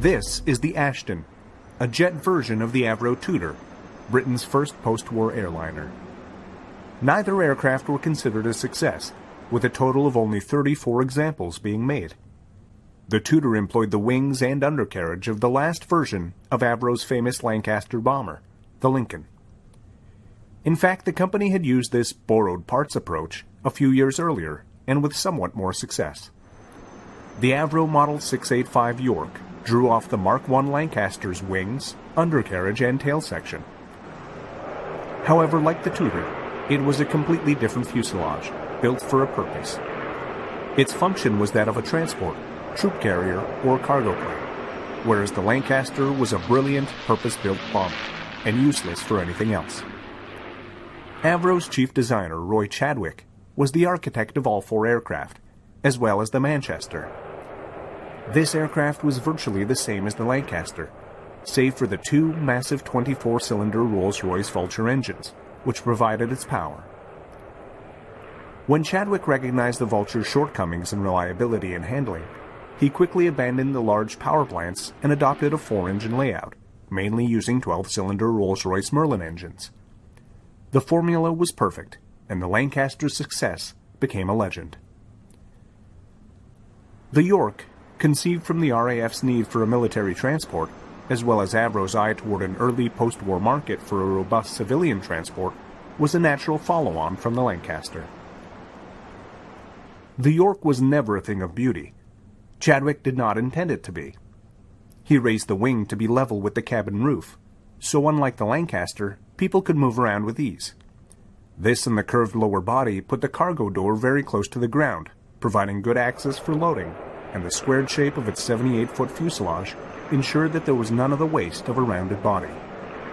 This is the Ashton, a jet version of the Avro Tudor, Britain's first post-war airliner. Neither aircraft were considered a success, with a total of only 34 examples being made. The Tudor employed the wings and undercarriage of the last version of Avro's famous Lancaster bomber, the Lincoln. In fact, the company had used this borrowed parts approach a few years earlier, and with somewhat more success. The Avro Model 685 York drew off the Mark I Lancaster's wings, undercarriage, and tail section. However, like the Tudor, it was a completely different fuselage, built for a purpose. Its function was that of a transport, troop carrier, or cargo plane, whereas the Lancaster was a brilliant, purpose-built bomber, and useless for anything else. Avro's chief designer, Roy Chadwick, was the architect of all four aircraft, as well as the Manchester. This aircraft was virtually the same as the Lancaster, save for the two massive 24-cylinder Rolls-Royce Vulture engines, which provided its power. When Chadwick recognized the Vulture's shortcomings in reliability and handling, he quickly abandoned the large power plants and adopted a 4-engine layout, mainly using 12-cylinder Rolls-Royce Merlin engines. The formula was perfect, and the Lancaster's success became a legend. The York, conceived from the RAF's need for a military transport, as well as Avro's eye toward an early post-war market for a robust civilian transport, was a natural follow-on from the Lancaster. The York was never a thing of beauty. Chadwick did not intend it to be. He raised the wing to be level with the cabin roof, so unlike the Lancaster, people could move around with ease. This and the curved lower body put the cargo door very close to the ground, providing good access for loading, and the squared shape of its 78-foot fuselage ensured that there was none of the waste of a rounded body.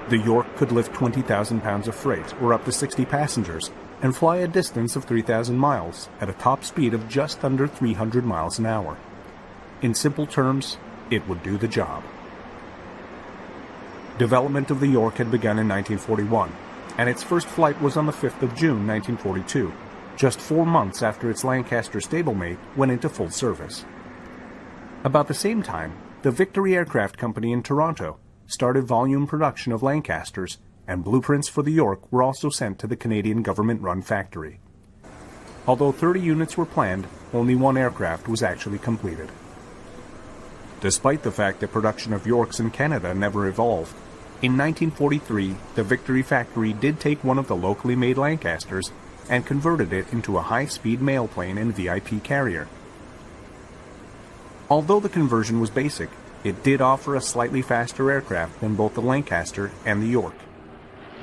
The York could lift 20,000 pounds of freight, or up to 60 passengers, and fly a distance of 3,000 miles at a top speed of just under 300 miles an hour. In simple terms, it would do the job. Development of the York had begun in 1941, and its first flight was on the 5th of June 1942, just 4 months after its Lancaster stablemate went into full service. About the same time, the Victory Aircraft Company in Toronto started volume production of Lancasters, and blueprints for the York were also sent to the Canadian government-run factory. Although 30 units were planned, only one aircraft was actually completed. Despite the fact that production of Yorks in Canada never evolved, in 1943 the Victory factory did take one of the locally made Lancasters and converted it into a high-speed mail plane and VIP carrier. Although the conversion was basic, it did offer a slightly faster aircraft than both the Lancaster and the York.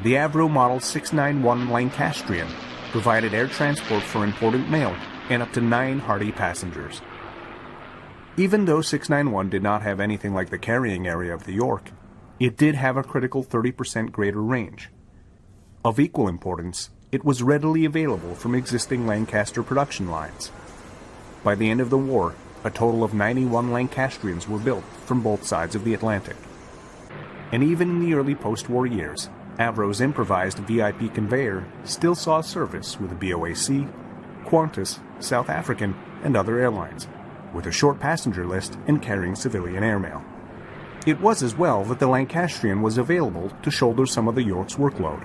The Avro Model 691 Lancastrian provided air transport for important mail and up to 9 hardy passengers. Even though 691 did not have anything like the carrying area of the York, it did have a critical 30% greater range. Of equal importance, it was readily available from existing Lancaster production lines. By the end of the war, a total of 91 Lancastrians were built from both sides of the Atlantic. And even in the early post-war years, Avro's improvised VIP conveyor still saw service with the BOAC, Qantas, South African, and other airlines, with a short passenger list and carrying civilian airmail. It was as well that the Lancastrian was available to shoulder some of the York's workload.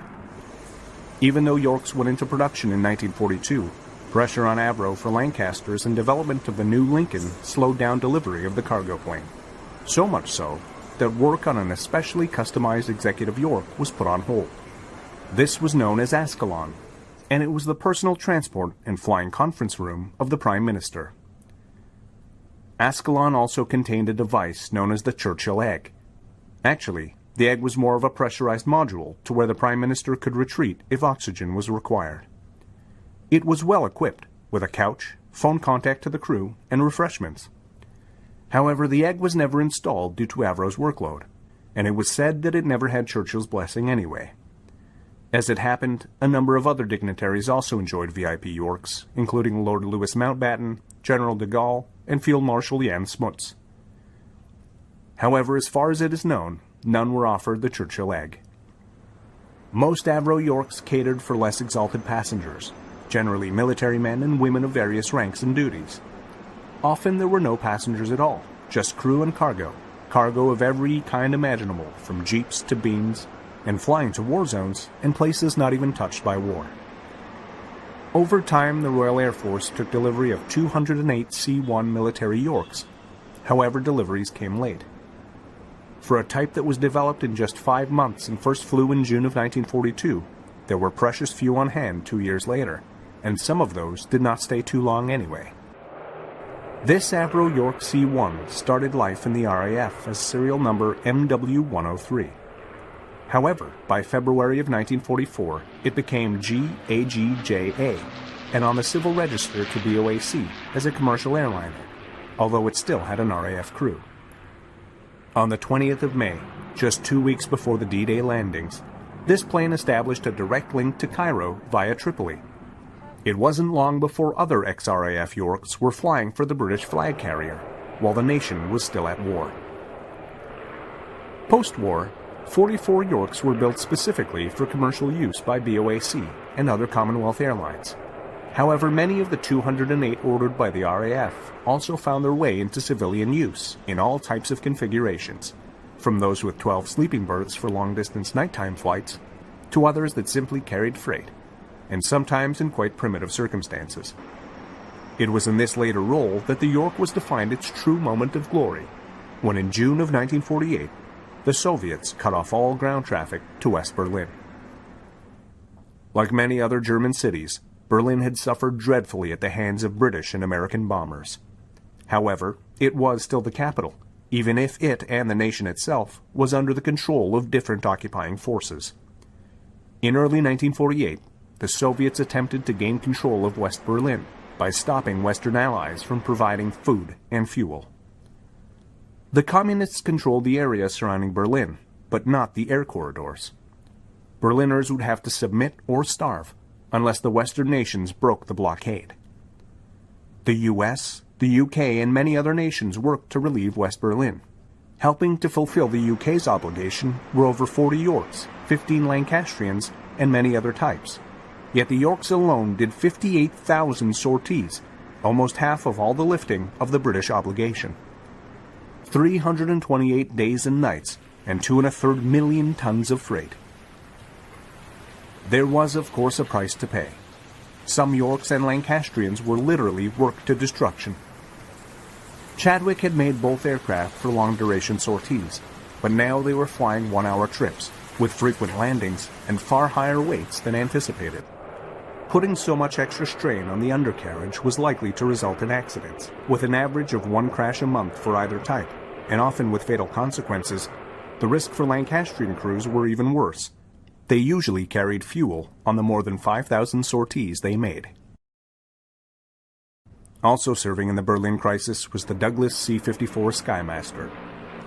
Even though Yorks went into production in 1942, pressure on Avro for Lancasters and development of the new Lincoln slowed down delivery of the cargo plane. So much so that work on an especially customized executive York was put on hold. This was known as Ascalon, and it was the personal transport and flying conference room of the Prime Minister. Ascalon also contained a device known as the Churchill egg. Actually, the egg was more of a pressurized module to where the Prime Minister could retreat if oxygen was required. It was well equipped, with a couch, phone contact to the crew, and refreshments. However, the egg was never installed due to Avro's workload, and it was said that it never had Churchill's blessing anyway. As it happened, a number of other dignitaries also enjoyed VIP Yorks, including Lord Mountbatten, General de Gaulle, and Field Marshal Jan Smuts. However, as far as it is known, none were offered the Churchill egg. Most Avro Yorks catered for less exalted passengers, generally military men and women of various ranks and duties. Often there were no passengers at all, just crew and cargo, cargo of every kind imaginable, from jeeps to beams, and flying to war zones and places not even touched by war. Over time, the Royal Air Force took delivery of 208 C-1 military Yorks. However, deliveries came late. For a type that was developed in just 5 months and first flew in June of 1942, there were precious few on hand 2 years later, and some of those did not stay too long anyway. This Avro York C-1 started life in the RAF as serial number MW-103. However, by February of 1944, it became GAGJA, and on the civil register to BOAC as a commercial airliner, although it still had an RAF crew. On the 20th of May, just 2 weeks before the D-Day landings, this plane established a direct link to Cairo via Tripoli. It wasn't long before other ex-RAF Yorks were flying for the British flag carrier, while the nation was still at war. Post-war, 44 Yorks were built specifically for commercial use by BOAC and other Commonwealth airlines. However, many of the 208 ordered by the RAF also found their way into civilian use in all types of configurations, from those with 12 sleeping berths for long-distance nighttime flights to others that simply carried freight, and sometimes in quite primitive circumstances. It was in this later role that the York was to find its true moment of glory, when in June of 1948, the Soviets cut off all ground traffic to West Berlin. Like many other German cities, Berlin had suffered dreadfully at the hands of British and American bombers. However, it was still the capital, even if it and the nation itself was under the control of different occupying forces. In early 1948, the Soviets attempted to gain control of West Berlin by stopping Western allies from providing food and fuel. The Communists controlled the area surrounding Berlin, but not the air corridors. Berliners would have to submit or starve unless the Western nations broke the blockade. The US, the UK, and many other nations worked to relieve West Berlin. Helping to fulfill the UK's obligation were over 40 Yorks, 15 Lancastrians, and many other types. Yet the Yorks alone did 58,000 sorties, almost half of all the lifting of the British obligation. 328 days and nights, and 2.25 million tons of freight. There was, of course, a price to pay. Some Yorks and Lancastrians were literally worked to destruction. Chadwick had made both aircraft for long-duration sorties, but now they were flying one-hour trips, with frequent landings and far higher weights than anticipated. Putting so much extra strain on the undercarriage was likely to result in accidents, with an average of 1 crash a month for either type, and often with fatal consequences. The risk for Lancastrian crews were even worse. They usually carried fuel on the more than 5,000 sorties they made. Also serving in the Berlin crisis was the Douglas C-54 Skymaster,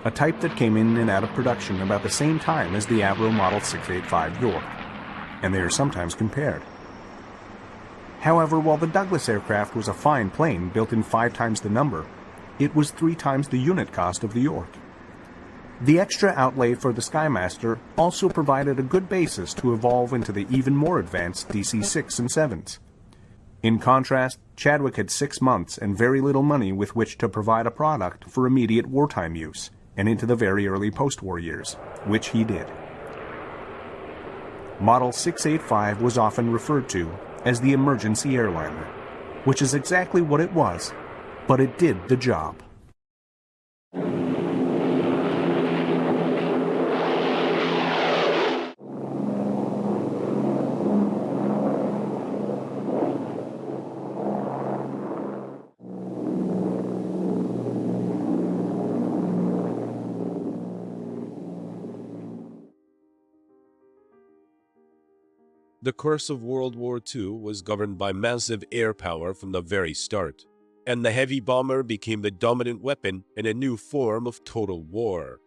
a type that came in and out of production about the same time as the Avro Model 685 York, and they are sometimes compared. However, while the Douglas aircraft was a fine plane built in 5 times the number, it was 3 times the unit cost of the York. The extra outlay for the Skymaster also provided a good basis to evolve into the even more advanced DC-6 and 7s. In contrast, Chadwick had 6 months and very little money with which to provide a product for immediate wartime use and into the very early post-war years, which he did. Model 685 was often referred to as the Emergency Airliner, which is exactly what it was, but it did the job. The course of World War II was governed by massive air power from the very start, and the heavy bomber became the dominant weapon in a new form of total war.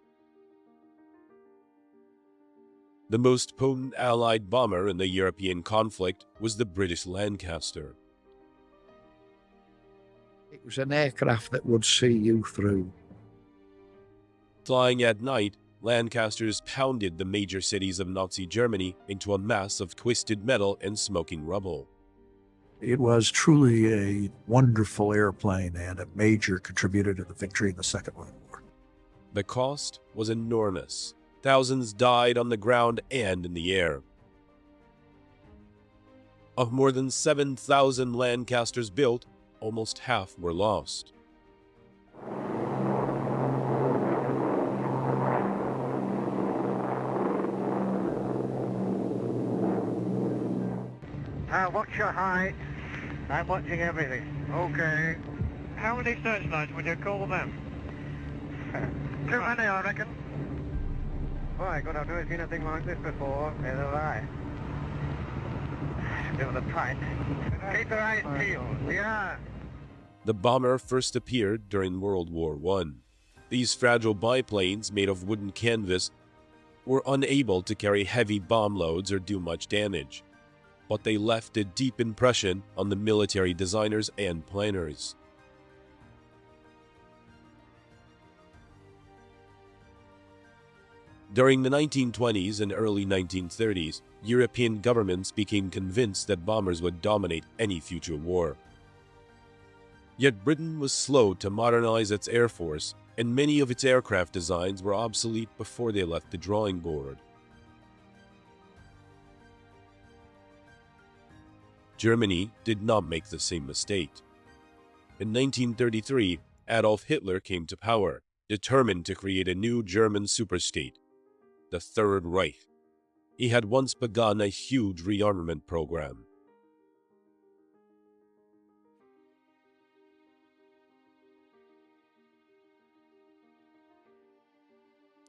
The most potent Allied bomber in the European conflict was the British Lancaster. It was an aircraft that would see you through. Flying at night, Lancasters pounded the major cities of Nazi Germany into a mass of twisted metal and smoking rubble. It was truly a wonderful airplane and a major contributor to the victory in the Second World War. The cost was enormous. Thousands died on the ground and in the air. Of more than 7,000 Lancasters built, almost half were lost. Watch your height. I'm watching everything. Okay. How many searchlights would you call them? Too many, I reckon. Boy, God, I've never seen anything like this before. Neither have I. Give it a pint. Keep your eyes peeled. Yeah. The bomber first appeared during World War I. These fragile biplanes made of wooden canvas were unable to carry heavy bomb loads or do much damage, but they left a deep impression on the military designers and planners. During the 1920s and early 1930s, European governments became convinced that bombers would dominate any future war. Yet Britain was slow to modernize its air force, and many of its aircraft designs were obsolete before they left the drawing board. Germany did not make the same mistake. In 1933, Adolf Hitler came to power, determined to create a new German superstate, the Third Reich. He had once begun a huge rearmament program.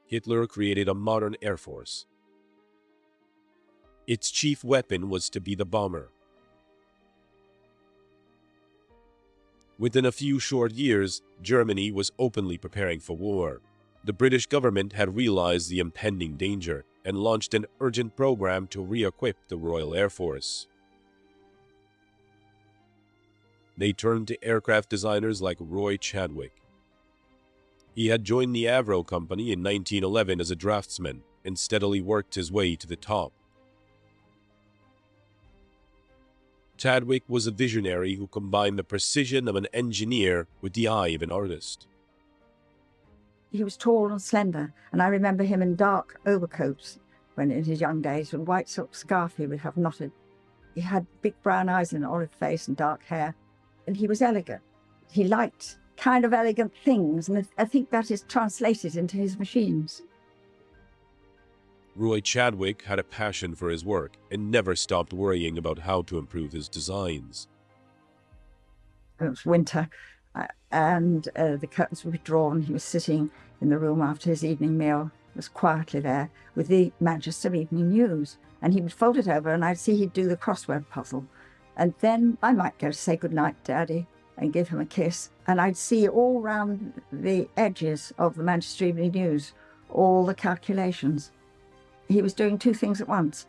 Hitler created a modern air force. Its chief weapon was to be the bomber. Within a few short years, Germany was openly preparing for war. The British government had realized the impending danger and launched an urgent program to re-equip the Royal Air Force. They turned to aircraft designers like Roy Chadwick. He had joined the Avro Company in 1911 as a draftsman and steadily worked his way to the top. Chadwick was a visionary who combined the precision of an engineer with the eye of an artist. He was tall and slender, and I remember him in dark overcoats when in his young days, with a white silk scarf he would have knotted. He had big brown eyes and an olive face and dark hair, and he was elegant. He liked kind of elegant things, and I think that is translated into his machines. Roy Chadwick had a passion for his work and never stopped worrying about how to improve his designs. It was winter, and the curtains would be drawn. He was sitting in the room after his evening meal, was quietly there, with the Manchester Evening News, and he would fold it over and I'd see he'd do the crossword puzzle. And then I might go to say goodnight, Daddy, and give him a kiss, and I'd see all round the edges of the Manchester Evening News all the calculations. He was doing two things at once.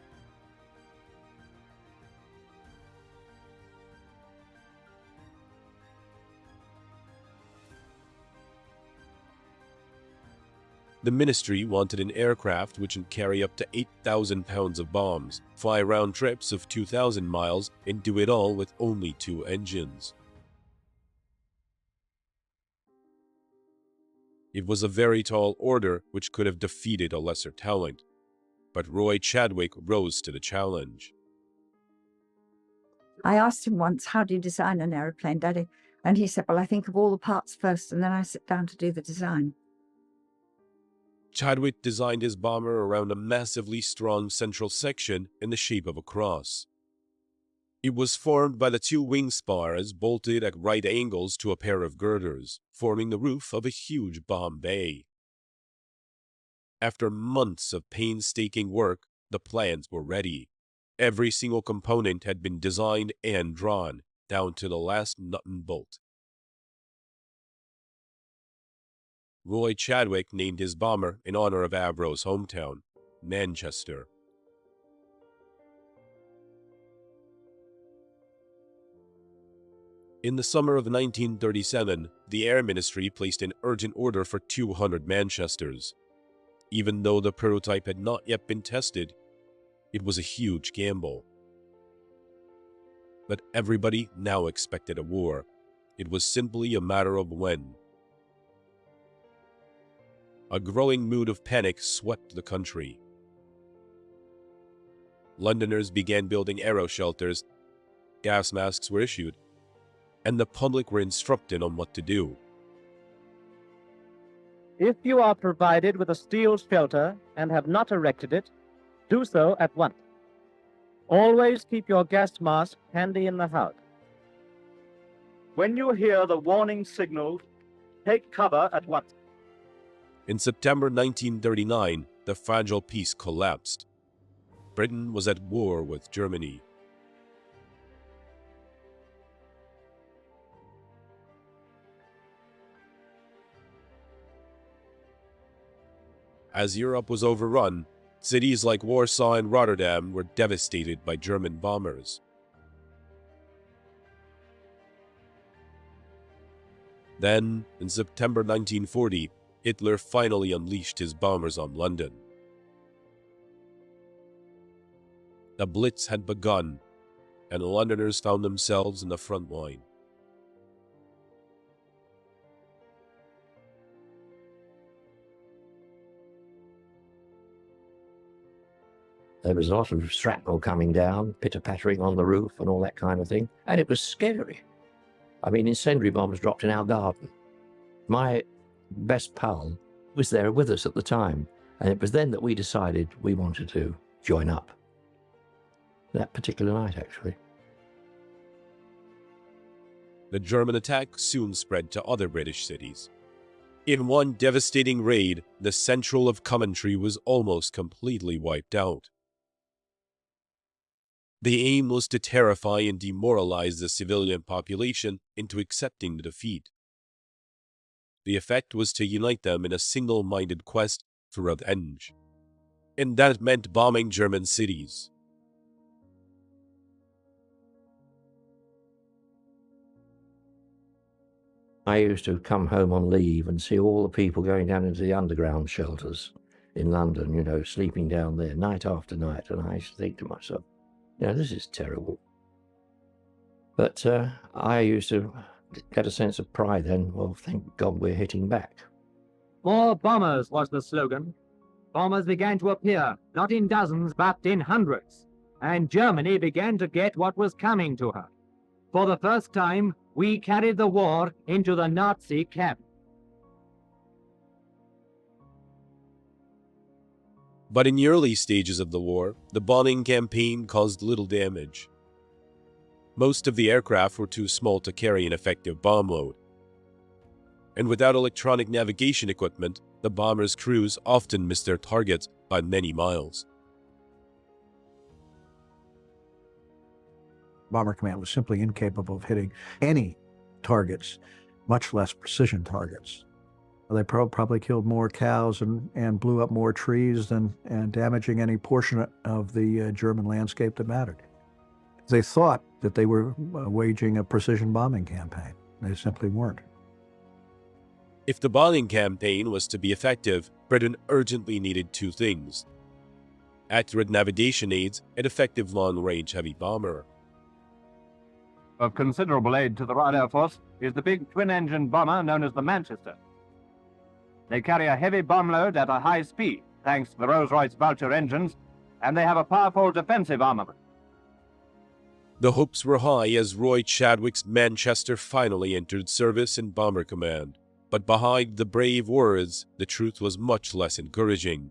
The ministry wanted an aircraft which would carry up to 8,000 pounds of bombs, fly round trips of 2,000 miles, and do it all with only 2 engines. It was a very tall order which could have defeated a lesser talent, but Roy Chadwick rose to the challenge. I asked him once, how do you design an aeroplane, Daddy? And he said, well, I think of all the parts first, and then I sit down to do the design. Chadwick designed his bomber around a massively strong central section in the shape of a cross. It was formed by the 2 wing spars bolted at right angles to a pair of girders, forming the roof of a huge bomb bay. After months of painstaking work, the plans were ready. Every single component had been designed and drawn, down to the last nut and bolt. Roy Chadwick named his bomber in honor of Avro's hometown, Manchester. In the summer of 1937, the Air Ministry placed an urgent order for 200 Manchesters. Even though the prototype had not yet been tested, it was a huge gamble. But everybody now expected a war. It was simply a matter of when. A growing mood of panic swept the country. Londoners began building aero shelters, gas masks were issued, and the public were instructed on what to do. If you are provided with a steel shelter and have not erected it, do so at once. Always keep your gas mask handy in the house. When you hear the warning signal, take cover at once. In September 1939, the fragile peace collapsed. Britain was at war with Germany. As Europe was overrun, cities like Warsaw and Rotterdam were devastated by German bombers. Then, in September 1940, Hitler finally unleashed his bombers on London. The Blitz had begun, and Londoners found themselves in the front line. There was a lot of shrapnel coming down, pitter-pattering on the roof and all that kind of thing, and it was scary. I mean, incendiary bombs dropped in our garden. My best pal was there with us at the time, and it was then that we decided we wanted to join up. That particular night, actually. The German attack soon spread to other British cities. In one devastating raid, the central of Coventry was almost completely wiped out. The aim was to terrify and demoralize the civilian population into accepting the defeat. The effect was to unite them in a single-minded quest for revenge. And that meant bombing German cities. I used to come home on leave and see all the people going down into the underground shelters in London, you know, sleeping down there night after night. And I used to think to myself, you know, this is terrible. But I used to get a sense of pride then. Well, thank God we're hitting back. More bombers was the slogan. Bombers began to appear, not in dozens, but in hundreds. And Germany began to get what was coming to her. For the first time, we carried the war into the Nazi camp. But in the early stages of the war, the bombing campaign caused little damage. Most of the aircraft were too small to carry an effective bomb load. And without electronic navigation equipment, the bombers' crews often missed their targets by many miles. Bomber Command was simply incapable of hitting any targets, much less precision targets. They probably killed more cows and blew up more trees and damaging any portion of the German landscape that mattered. They thought that they were waging a precision bombing campaign. They simply weren't. If the bombing campaign was to be effective, Britain urgently needed two things: accurate navigation aids and effective long-range heavy bomber. Of considerable aid to the Royal Air Force is the big twin-engine bomber known as the Manchester. They carry a heavy bomb load at a high speed, thanks to the Rolls-Royce Vulture engines, and they have a powerful defensive armament. The hopes were high as Roy Chadwick's Manchester finally entered service in Bomber Command. But behind the brave words, the truth was much less encouraging.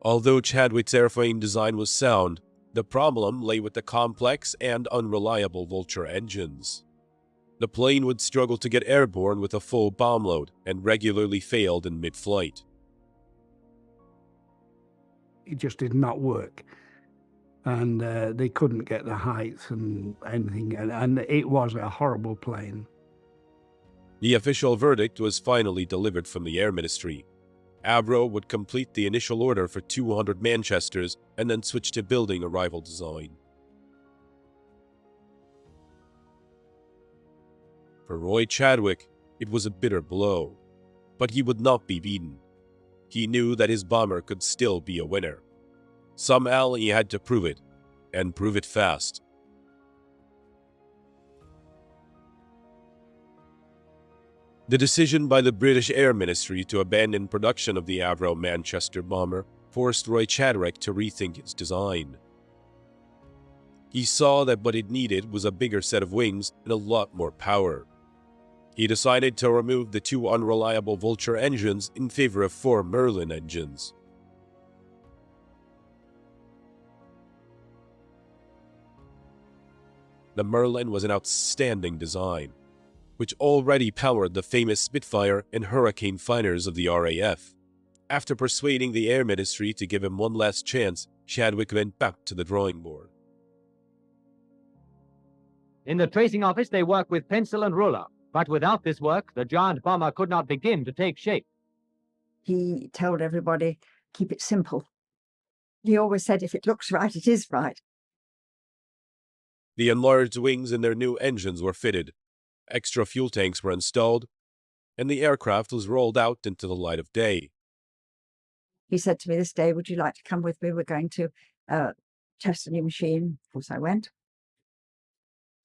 Although Chadwick's airframe design was sound, the problem lay with the complex and unreliable Vulture engines. The plane would struggle to get airborne with a full bomb load and regularly failed in mid-flight. It just did not work. And they couldn't get the height and anything. And it was a horrible plane. The official verdict was finally delivered from the Air Ministry. Avro would complete the initial order for 200 Manchesters and then switch to building a rival design. For Roy Chadwick, it was a bitter blow, but he would not be beaten. He knew that his bomber could still be a winner. Somehow he had to prove it, and prove it fast. The decision by the British Air Ministry to abandon production of the Avro Lancaster bomber forced Roy Chadwick to rethink its design. He saw that what it needed was a bigger set of wings and a lot more power. He decided to remove the 2 unreliable Vulture engines in favor of 4 Merlin engines. The Merlin was an outstanding design, which already powered the famous Spitfire and Hurricane fighters of the RAF. After persuading the Air Ministry to give him one last chance, Chadwick went back to the drawing board. In the tracing office, they work with pencil and ruler, but without this work, the giant bomber could not begin to take shape. He told everybody, keep it simple. He always said, if it looks right, it is right. The enlarged wings and their new engines were fitted, extra fuel tanks were installed, and the aircraft was rolled out into the light of day. He said to me this day, would you like to come with me? We're going to test a new machine. Of course, I went.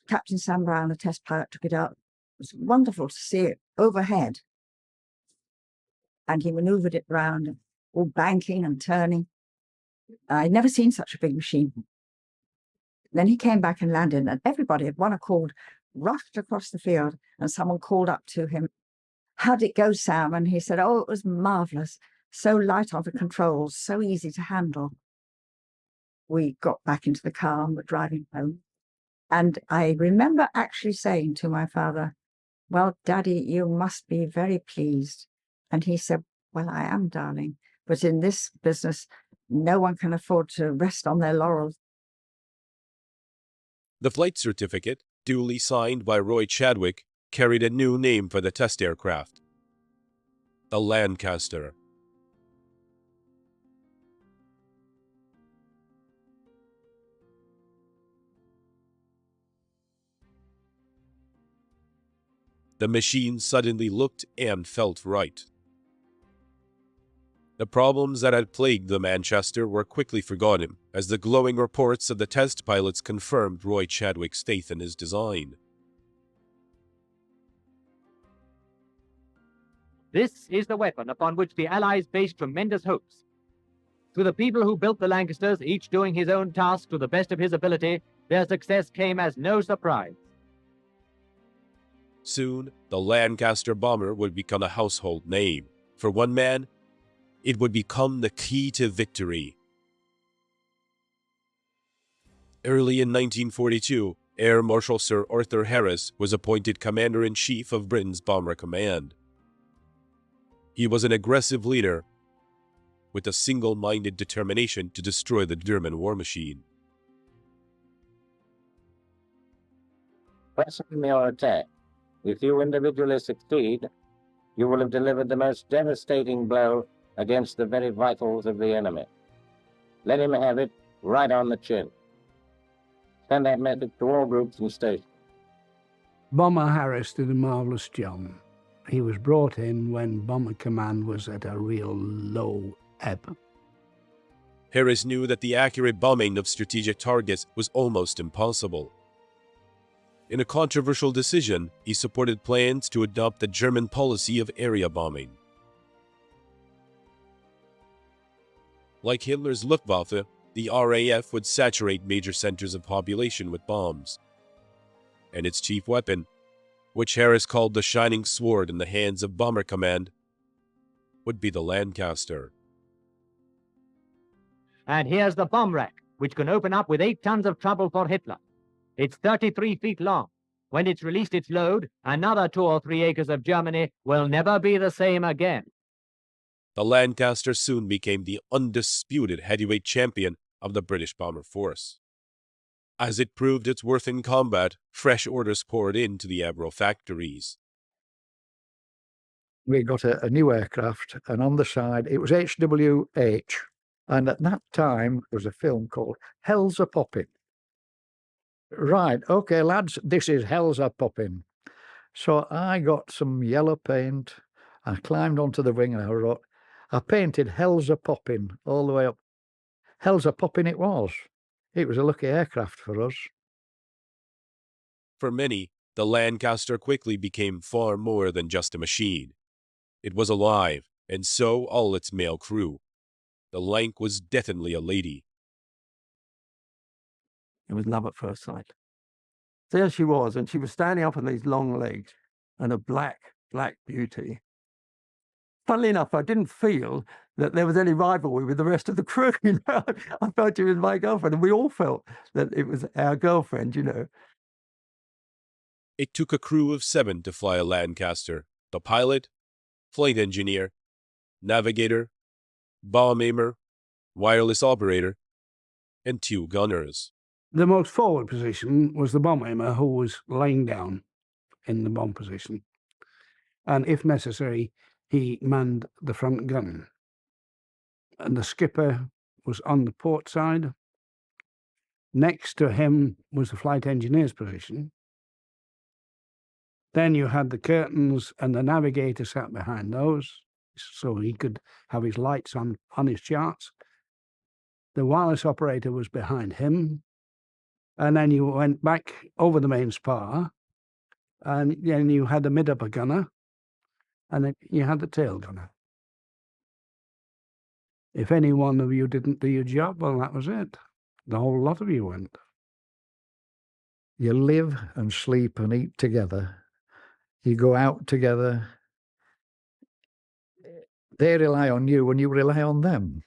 Captain Sam Brown, the test pilot, took it up. It was wonderful to see it overhead. And he maneuvered it round, all banking and turning. I'd never seen such a big machine. Then he came back and landed, and everybody at one accord rushed across the field, and someone called up to him, how did it go, Sam? And he said, oh, it was marvellous. So light on the controls, so easy to handle. We got back into the car and were driving home. And I remember actually saying to my father, well, Daddy, you must be very pleased. And he said, well, I am, darling. But in this business, no one can afford to rest on their laurels. The flight certificate, duly signed by Roy Chadwick, carried a new name for the test aircraft: the Lancaster. The machine suddenly looked and felt right. The problems that had plagued the Lancaster were quickly forgotten, as the glowing reports of the test pilots confirmed Roy Chadwick's faith in his design. This is the weapon upon which the Allies based tremendous hopes. To the people who built the Lancasters, each doing his own task to the best of his ability, their success came as no surprise. Soon, the Lancaster bomber would become a household name. For one man, it would become the key to victory. Early in 1942, Air Marshal Sir Arthur Harris was appointed Commander-in-Chief of Britain's Bomber Command. He was an aggressive leader with a single-minded determination to destroy the German war machine. Pressing your attack. If you individually succeed, you will have delivered the most devastating blow against the very vitals of the enemy. Let him have it right on the chin. Send that message to all groups and stations. Bomber Harris did a marvellous job. He was brought in when Bomber Command was at a real low ebb. Harris knew that the accurate bombing of strategic targets was almost impossible. In a controversial decision, he supported plans to adopt the German policy of area bombing. Like Hitler's Luftwaffe, the RAF would saturate major centers of population with bombs. And its chief weapon, which Harris called the shining sword in the hands of Bomber Command, would be the Lancaster. And here's the bomb rack, which can open up with 8 tons of trouble for Hitler. It's 33 feet long. When it's released its load, another 2 or 3 acres of Germany will never be the same again. The Lancaster soon became the undisputed heavyweight champion of the British bomber force. As it proved its worth in combat, fresh orders poured into the Avro factories. We got a new aircraft, and on the side, it was HWH. And at that time, there was a film called Hell's a Poppin'. Right, okay, lads, this is Hell's a Poppin'. So I got some yellow paint, I climbed onto the wing and I painted Hell's a Poppin' all the way up. Hell's a Poppin' it was. It was a lucky aircraft for us. For many, the Lancaster quickly became far more than just a machine. It was alive, and so all its male crew. The Lanc was definitely a lady. It was love at first sight. There she was, and she was standing up on these long legs, and a black beauty. Funnily enough, I didn't feel that there was any rivalry with the rest of the crew. I felt she was my girlfriend, and we all felt that it was our girlfriend, It took a crew of 7 to fly a Lancaster: the pilot, flight engineer, navigator, bomb aimer, wireless operator, and 2 gunners. The most forward position was the bomb aimer, who was lying down in the bomb position. And if necessary, he manned the front gun. And the skipper was on the port side. Next to him was the flight engineer's position. Then you had the curtains, and the navigator sat behind those, so he could have his lights on his charts. The wireless operator was behind him. And then you went back over the main spar, and then you had the mid-upper gunner, and then you had the tail gunner. If any one of you didn't do your job, well, that was it. The whole lot of you went. You live and sleep and eat together. You go out together. They rely on you and you rely on them.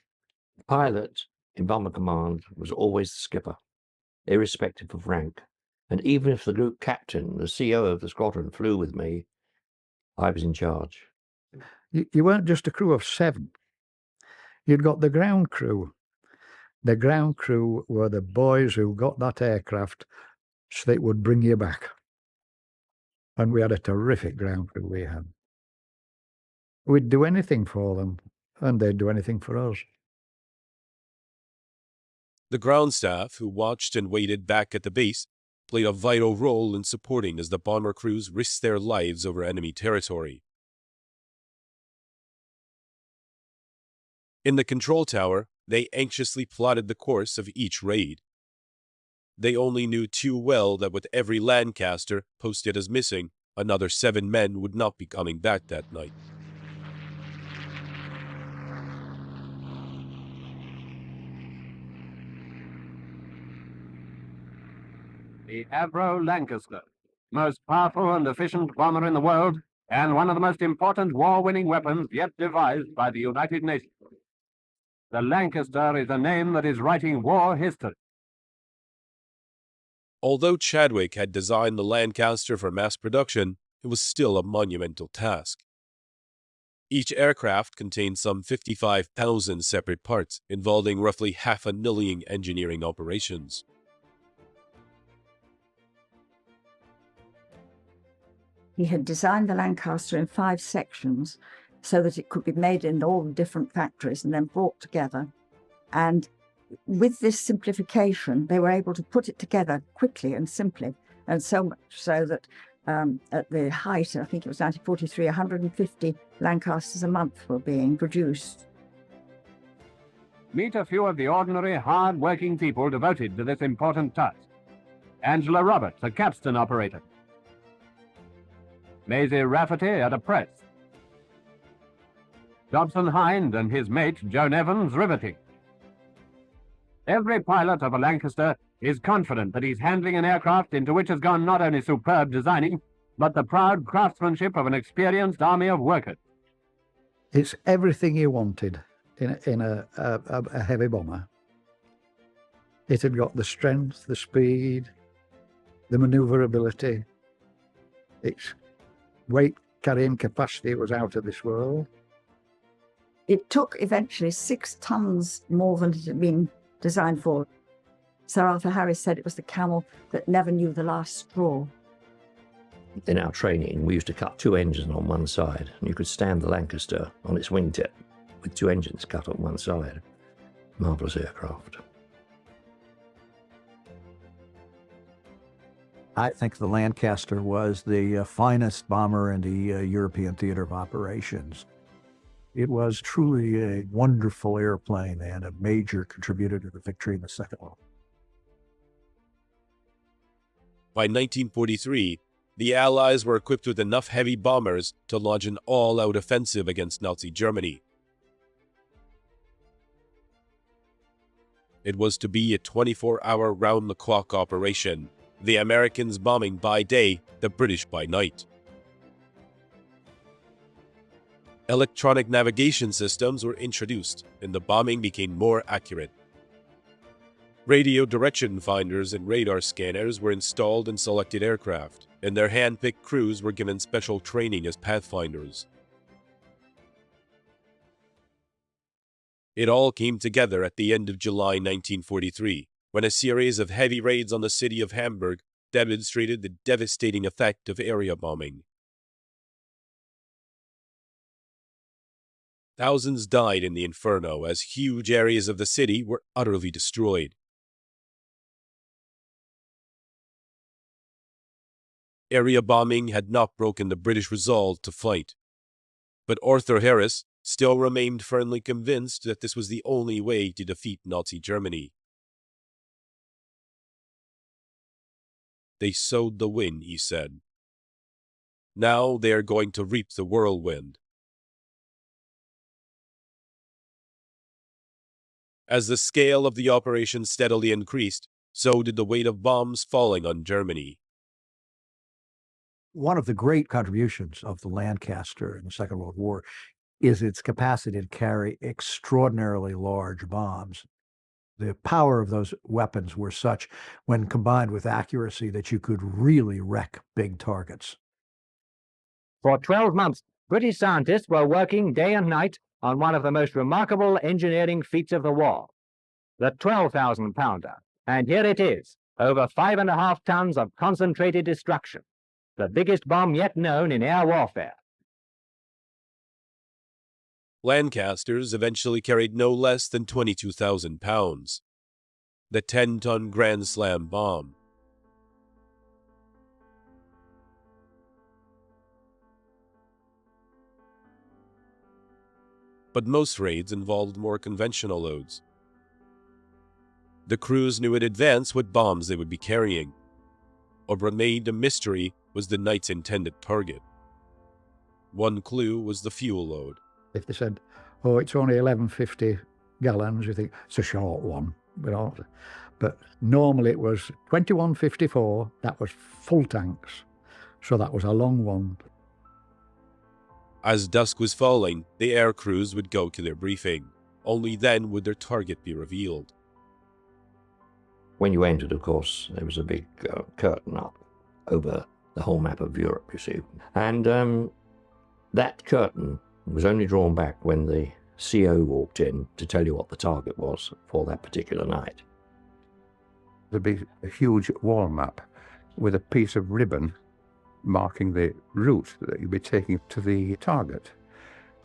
The pilot in Bomber Command was always the skipper, irrespective of rank. And even if the group captain, the CO of the squadron, flew with me, I was in charge. You weren't just a crew of 7. You'd got the ground crew. The ground crew were the boys who got that aircraft so that it would bring you back. And we had a terrific ground crew we had. We'd do anything for them, and they'd do anything for us. The ground staff, who watched and waited back at the base, played a vital role in supporting as the bomber crews risked their lives over enemy territory. In the control tower, they anxiously plotted the course of each raid. They only knew too well that with every Lancaster posted as missing, another 7 men would not be coming back that night. The Avro Lancaster, most powerful and efficient bomber in the world, and one of the most important war-winning weapons yet devised by the United Nations. The Lancaster is a name that is writing war history. Although Chadwick had designed the Lancaster for mass production, it was still a monumental task. Each aircraft contained some 55,000 separate parts, involving roughly 500,000 engineering operations. He had designed the Lancaster in 5 sections so that it could be made in all the different factories and then brought together. And with this simplification, they were able to put it together quickly and simply, and so much so that at the height, I think it was 1943, 150 Lancasters a month were being produced. Meet a few of the ordinary, hard-working people devoted to this important task. Angela Roberts, a capstan operator. Maisie Rafferty at a press. Dobson Hind and his mate, Joan Evans, riveting. Every pilot of a Lancaster is confident that he's handling an aircraft into which has gone not only superb designing, but the proud craftsmanship of an experienced army of workers. It's everything you wanted in a heavy bomber. It had got the strength, the speed, the maneuverability. Its weight carrying capacity was out of this world. It took eventually 6 tons more than it had been designed for. Sir Arthur Harris said it was the camel that never knew the last straw. In our training, we used to cut 2 engines on one side, and you could stand the Lancaster on its wingtip with 2 engines cut on one side. Marvellous aircraft. I think the Lancaster was the finest bomber in the European theater of operations. It was truly a wonderful airplane and a major contributor to the victory in the Second World War. By 1943, the Allies were equipped with enough heavy bombers to launch an all-out offensive against Nazi Germany. It was to be a 24-hour round-the-clock operation, the Americans bombing by day, the British by night. Electronic navigation systems were introduced, and the bombing became more accurate. Radio direction finders and radar scanners were installed in selected aircraft, and their hand-picked crews were given special training as pathfinders. It all came together at the end of July 1943, when a series of heavy raids on the city of Hamburg demonstrated the devastating effect of area bombing. Thousands died in the inferno as huge areas of the city were utterly destroyed. Area bombing had not broken the British resolve to fight, but Arthur Harris still remained firmly convinced that this was the only way to defeat Nazi Germany. They sowed the wind, he said. Now they are going to reap the whirlwind. As the scale of the operation steadily increased, so did the weight of bombs falling on Germany. One of the great contributions of the Lancaster in the Second World War is its capacity to carry extraordinarily large bombs. The power of those weapons were such, when combined with accuracy, that you could really wreck big targets. For 12 months, British scientists were working day and night on one of the most remarkable engineering feats of the war, the 12,000-pounder. And here it is, over 5.5 tons of concentrated destruction, the biggest bomb yet known in air warfare. Lancasters eventually carried no less than 22,000 pounds. The 10-ton Grand Slam bomb. But most raids involved more conventional loads. The crews knew in advance what bombs they would be carrying. What remained a mystery was the night's intended target. One clue was the fuel load. If they said, oh, it's only 1150 gallons, you think, it's a short one. But normally it was 2154, that was full tanks. So that was a long one. As dusk was falling, the air crews would go to their briefing. Only then would their target be revealed. When you entered, of course, there was a big curtain up over the whole map of Europe, you see. And that curtain was only drawn back when the CO walked in to tell you what the target was for that particular night. There'd be a huge wall map with a piece of ribbon marking the route that you'd be taking to the target.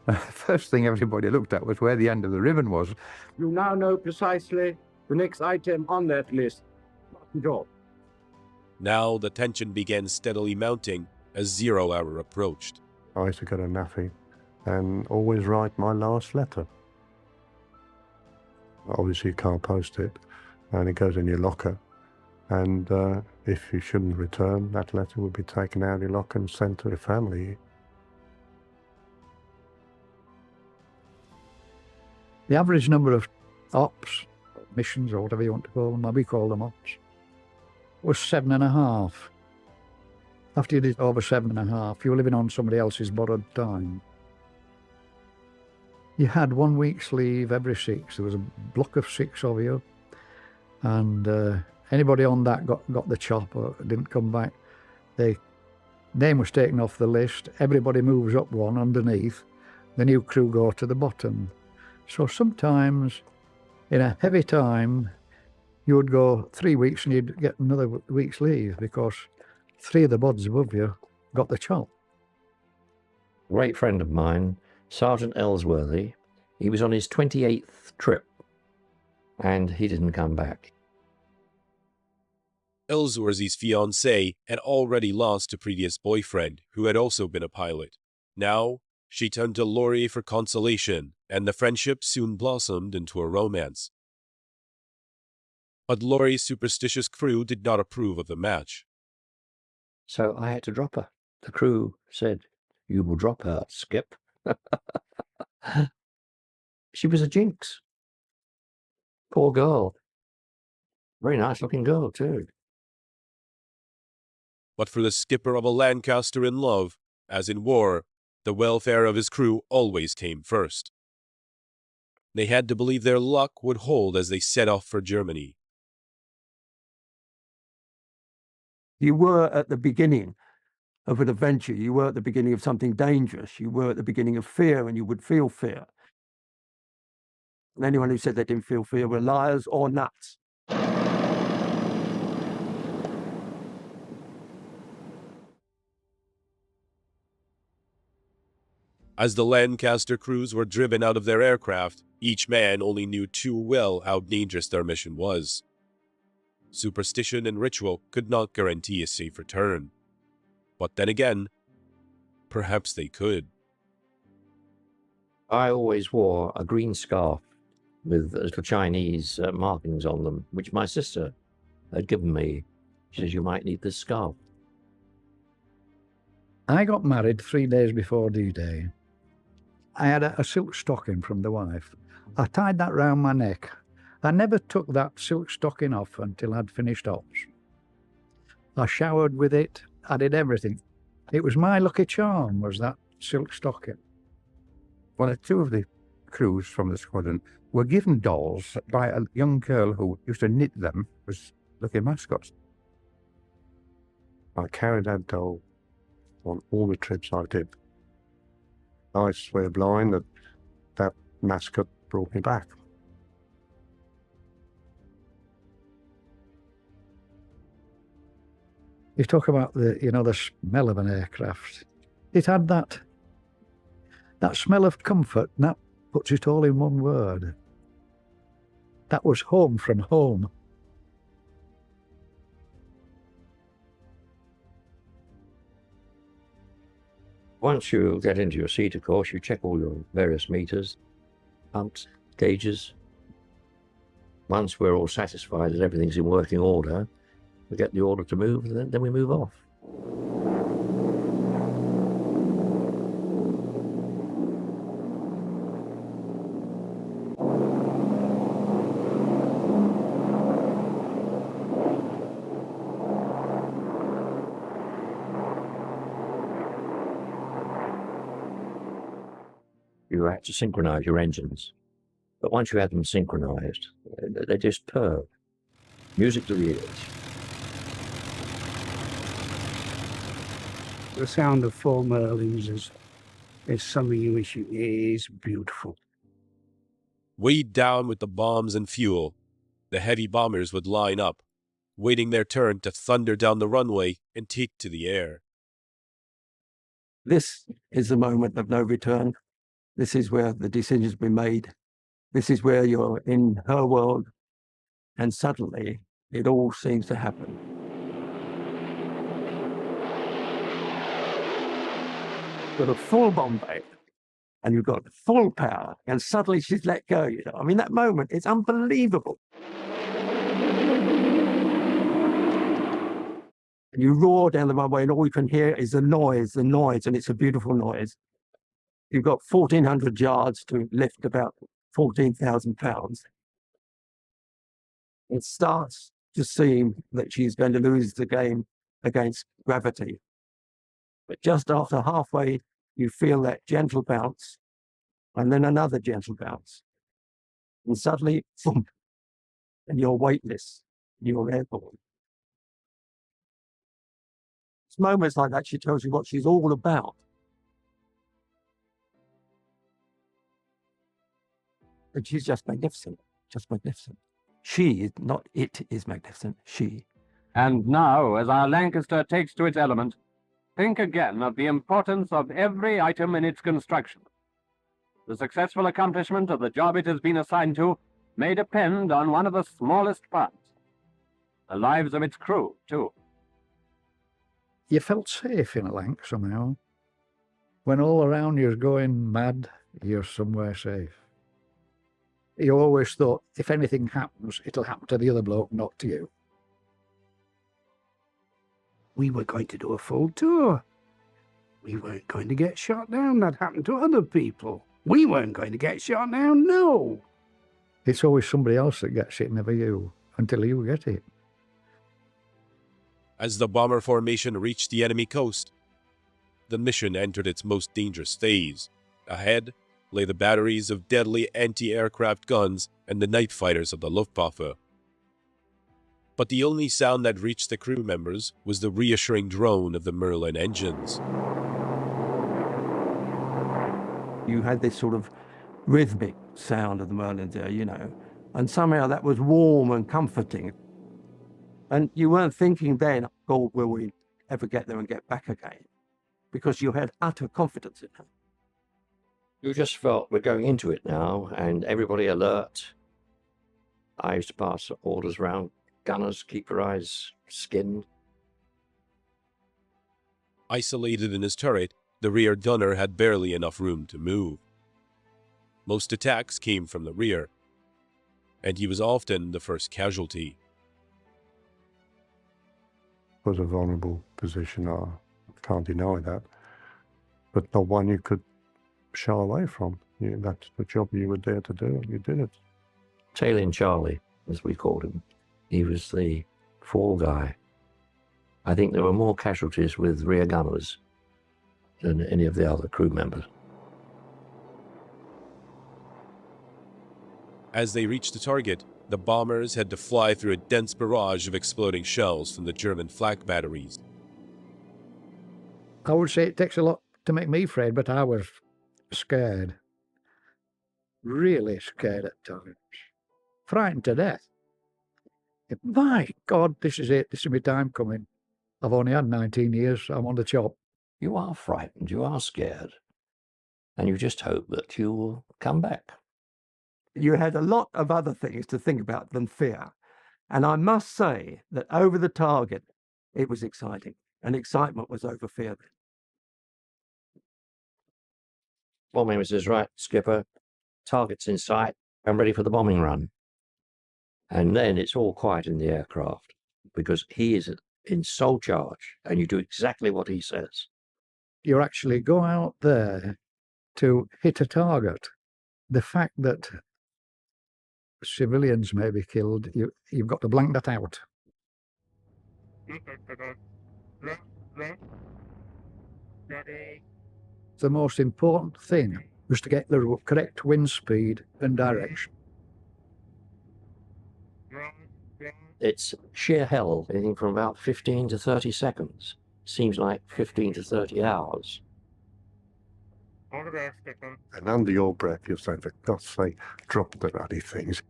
The first thing everybody looked at was where the end of the ribbon was. You now know precisely the next item on that list. Job. Now the tension began steadily mounting as 0 hour approached. I used to go to NAFI and always write my last letter. Obviously you can't post it, and it goes in your locker. And if you shouldn't return, that letter would be taken out of your locker and sent to the family. The average number of ops, missions, or whatever you want to call them, we call them ops, was 7.5. After you did over 7.5, you were living on somebody else's borrowed time. You had 1 week's leave every 6. There was a block of 6 of you, and anybody on that got the chop or didn't come back. The name was taken off the list. Everybody moves up one underneath. The new crew go to the bottom. So sometimes, in a heavy time, you would go 3 weeks and you'd get another week's leave because 3 of the buds above you got the chop. A great friend of mine, Sergeant Ellsworthy, he was on his 28th trip and he didn't come back. Ellsworthy's fiancée had already lost a previous boyfriend who had also been a pilot. Now, she turned to Laurie for consolation, and the friendship soon blossomed into a romance. But Laurie's superstitious crew did not approve of the match. So I had to drop her. The crew said, "You will drop her, Skip." She was a jinx. Poor girl. Very nice looking girl, too. But for the skipper of a Lancaster in love, as in war, the welfare of his crew always came first. They had to believe their luck would hold as they set off for Germany. You were at the beginning of an adventure. You were at the beginning of something dangerous. You were at the beginning of fear, and you would feel fear. And anyone who said they didn't feel fear were liars or nuts. As the Lancaster crews were driven out of their aircraft, each man only knew too well how dangerous their mission was. Superstition and ritual could not guarantee a safe return. But then again, perhaps they could. I always wore a green scarf with little Chinese markings on them, which my sister had given me. She says, "You might need this scarf." I got married 3 days before D-Day. I had a silk stocking from the wife. I tied that round my neck. I never took that silk stocking off until I'd finished ops. I showered with it. I did everything. It was my lucky charm, was that silk stocking. Well, 2 of the crews from the squadron were given dolls by a young girl who used to knit them as lucky mascots. I carried that doll on all the trips I did. I swear blind that that mascot brought me back. You talk about the smell of an aircraft. It had that smell of comfort, and that puts it all in one word. That was home from home. Once you get into your seat, of course, you check all your various meters, pumps, gauges. Once we're all satisfied that everything's in working order, we get the order to move, and then we move off. You had to synchronize your engines. But once you had them synchronized, they just purr. Music to the ears. The sound of 4 Merlins is something which is beautiful. Weighed down with the bombs and fuel, the heavy bombers would line up, waiting their turn to thunder down the runway and take to the air. This is the moment of no return. This is where the decision's been made. This is where you're in her world, and suddenly it all seems to happen. You've got a full bomb bay, and you've got full power, and suddenly she's let go. I mean, that moment, it's unbelievable. And you roar down the runway, and all you can hear is the noise, and it's a beautiful noise. You've got 1,400 yards to lift about 14,000 pounds. It starts to seem that she's going to lose the game against gravity. But just after halfway, you feel that gentle bounce, and then another gentle bounce. And suddenly, thump, and you're weightless, you're airborne. It's moments like that she tells you what she's all about. And she's just magnificent, just magnificent. She is not it is magnificent, she. And now, as our Lancaster takes to its element, think again of the importance of every item in its construction. The successful accomplishment of the job it has been assigned to may depend on one of the smallest parts. The lives of its crew, too. You felt safe in a Lanc somehow. When all around you's going mad, you're somewhere safe. You always thought, if anything happens, it'll happen to the other bloke, not to you. We were going to do a full tour. We weren't going to get shot down. That happened to other people. We weren't going to get shot down, no. It's always somebody else that gets it, never you, until you get it. As the bomber formation reached the enemy coast, the mission entered its most dangerous phase. Ahead lay the batteries of deadly anti-aircraft guns and the night fighters of the Luftwaffe. But the only sound that reached the crew members was the reassuring drone of the Merlin engines. You had this sort of rhythmic sound of the Merlins there, you know, and somehow that was warm and comforting. And you weren't thinking then, God, will we ever get there and get back again? Because you had utter confidence in them. You just felt we're going into it now, and everybody alert. I used to pass orders round. Gunners, keep your eyes skinned. Isolated in his turret, the rear gunner had barely enough room to move. Most attacks came from the rear, and he was often the first casualty. It was a vulnerable position, I can't deny that, but not one you could shy away from. That's the job you were there to do, and you did it. Tailing Charlie, as we called him, he was the fall guy. I think there were more casualties with rear gunners than any of the other crew members. As they reached the target, the bombers had to fly through a dense barrage of exploding shells from the German flak batteries. I would say it takes a lot to make me afraid, but I was scared. Really scared at times. Frightened to death. My God, this is it. This is my time coming. I've only had 19 years. I'm on the chop. You are frightened, you are scared, and you just hope that you will come back. You had a lot of other things to think about than fear. And I must say that over the target, it was exciting. And excitement was over fear then. Bombing was right, Skipper. Target's in sight. I'm ready for the bombing run. And then it's all quiet in the aircraft because he is in sole charge and you do exactly what he says. You actually go out there to hit a target. The fact that civilians may be killed, you've got to blank that out. The most important thing was to get the correct wind speed and direction. It's sheer hell, anything from about 15 to 30 seconds. Seems like 15 to 30 hours. And under your breath, you're saying, for God's sake, drop the bloody things.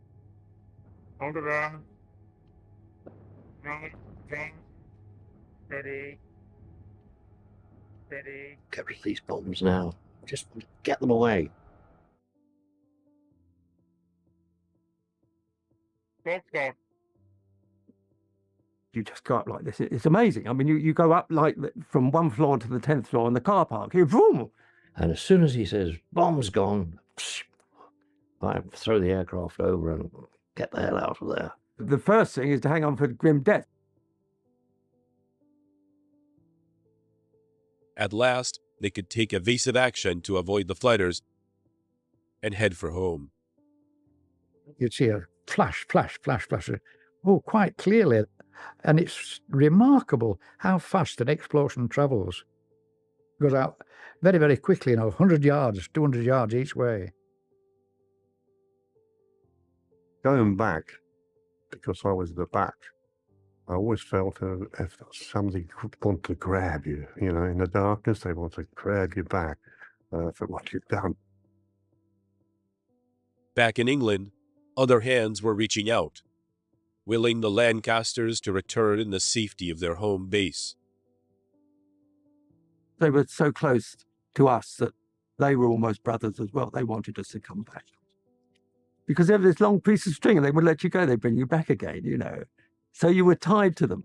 Get rid of these bombs now. Just get them away. You just go up like this. It's amazing. I mean, you go up like from one floor to the 10th floor in the car park. You boom. And as soon as he says, bomb's gone, I throw the aircraft over and get the hell out of there. The first thing is to hang on for grim death. At last, they could take evasive action to avoid the fighters and head for home. You'd see a flash, flash, flash, flash. Oh, quite clearly. And it's remarkable how fast an explosion travels. It goes out very, very quickly, 100 yards, 200 yards each way. Going back, because I was at the back, I always felt if somebody wanted to grab you, in the darkness, they want to grab you back for what you've done. Back in England, other hands were reaching out, willing the Lancasters to return in the safety of their home base. They were so close to us that they were almost brothers as well. They wanted us to come back. Because they have this long piece of string and they would let you go. They'd bring you back again, So you were tied to them.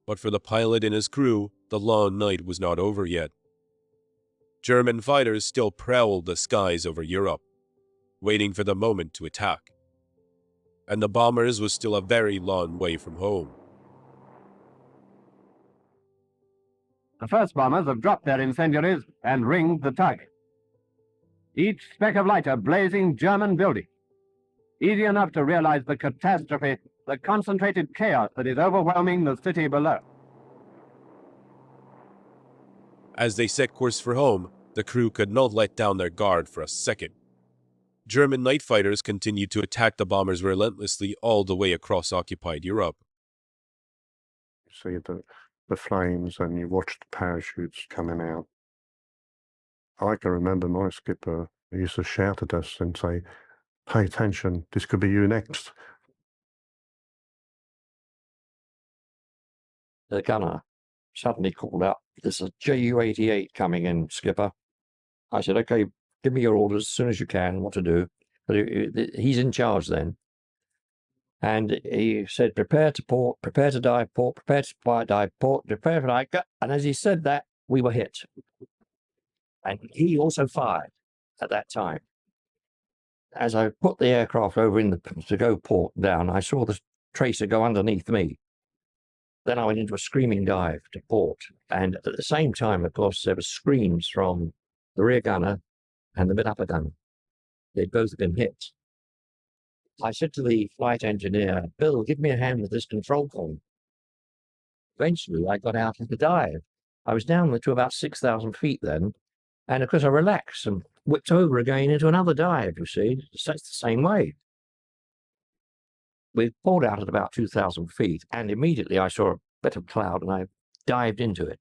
But for the pilot and his crew, the long night was not over yet. German fighters still prowled the skies over Europe, waiting for the moment to attack. And the bombers was still a very long way from home. The first bombers have dropped their incendiaries and ringed the target. Each speck of light a blazing German building. Easy enough to realize the catastrophe, the concentrated chaos that is overwhelming the city below. As they set course for home, the crew could not let down their guard for a second. German night fighters continued to attack the bombers relentlessly all the way across occupied Europe. See the flames and you watch the parachutes coming out. I can remember my skipper used to shout at us and say, "Pay attention, this could be you next." The gunner suddenly called out, "There's a Ju-88 coming in, skipper." I said, "Okay, give me your orders as soon as you can, what to do." But he's in charge then. And he said, "Prepare to port, prepare to dive port, prepare to dive port, prepare for dive." And as he said that, we were hit. And he also fired at that time. As I put the aircraft over to go port down, I saw the tracer go underneath me. Then I went into a screaming dive to port. And at the same time, of course, there were screams from the rear gunner and the mid-upper gunner. They'd both been hit. I said to the flight engineer, "Bill, give me a hand with this control column." Eventually, I got out of the dive. I was down to about 6,000 feet then. And of course, I relaxed and whipped over again into another dive, you see. It's the same way. We pulled out at about 2,000 feet, and immediately I saw a bit of cloud, and I dived into it.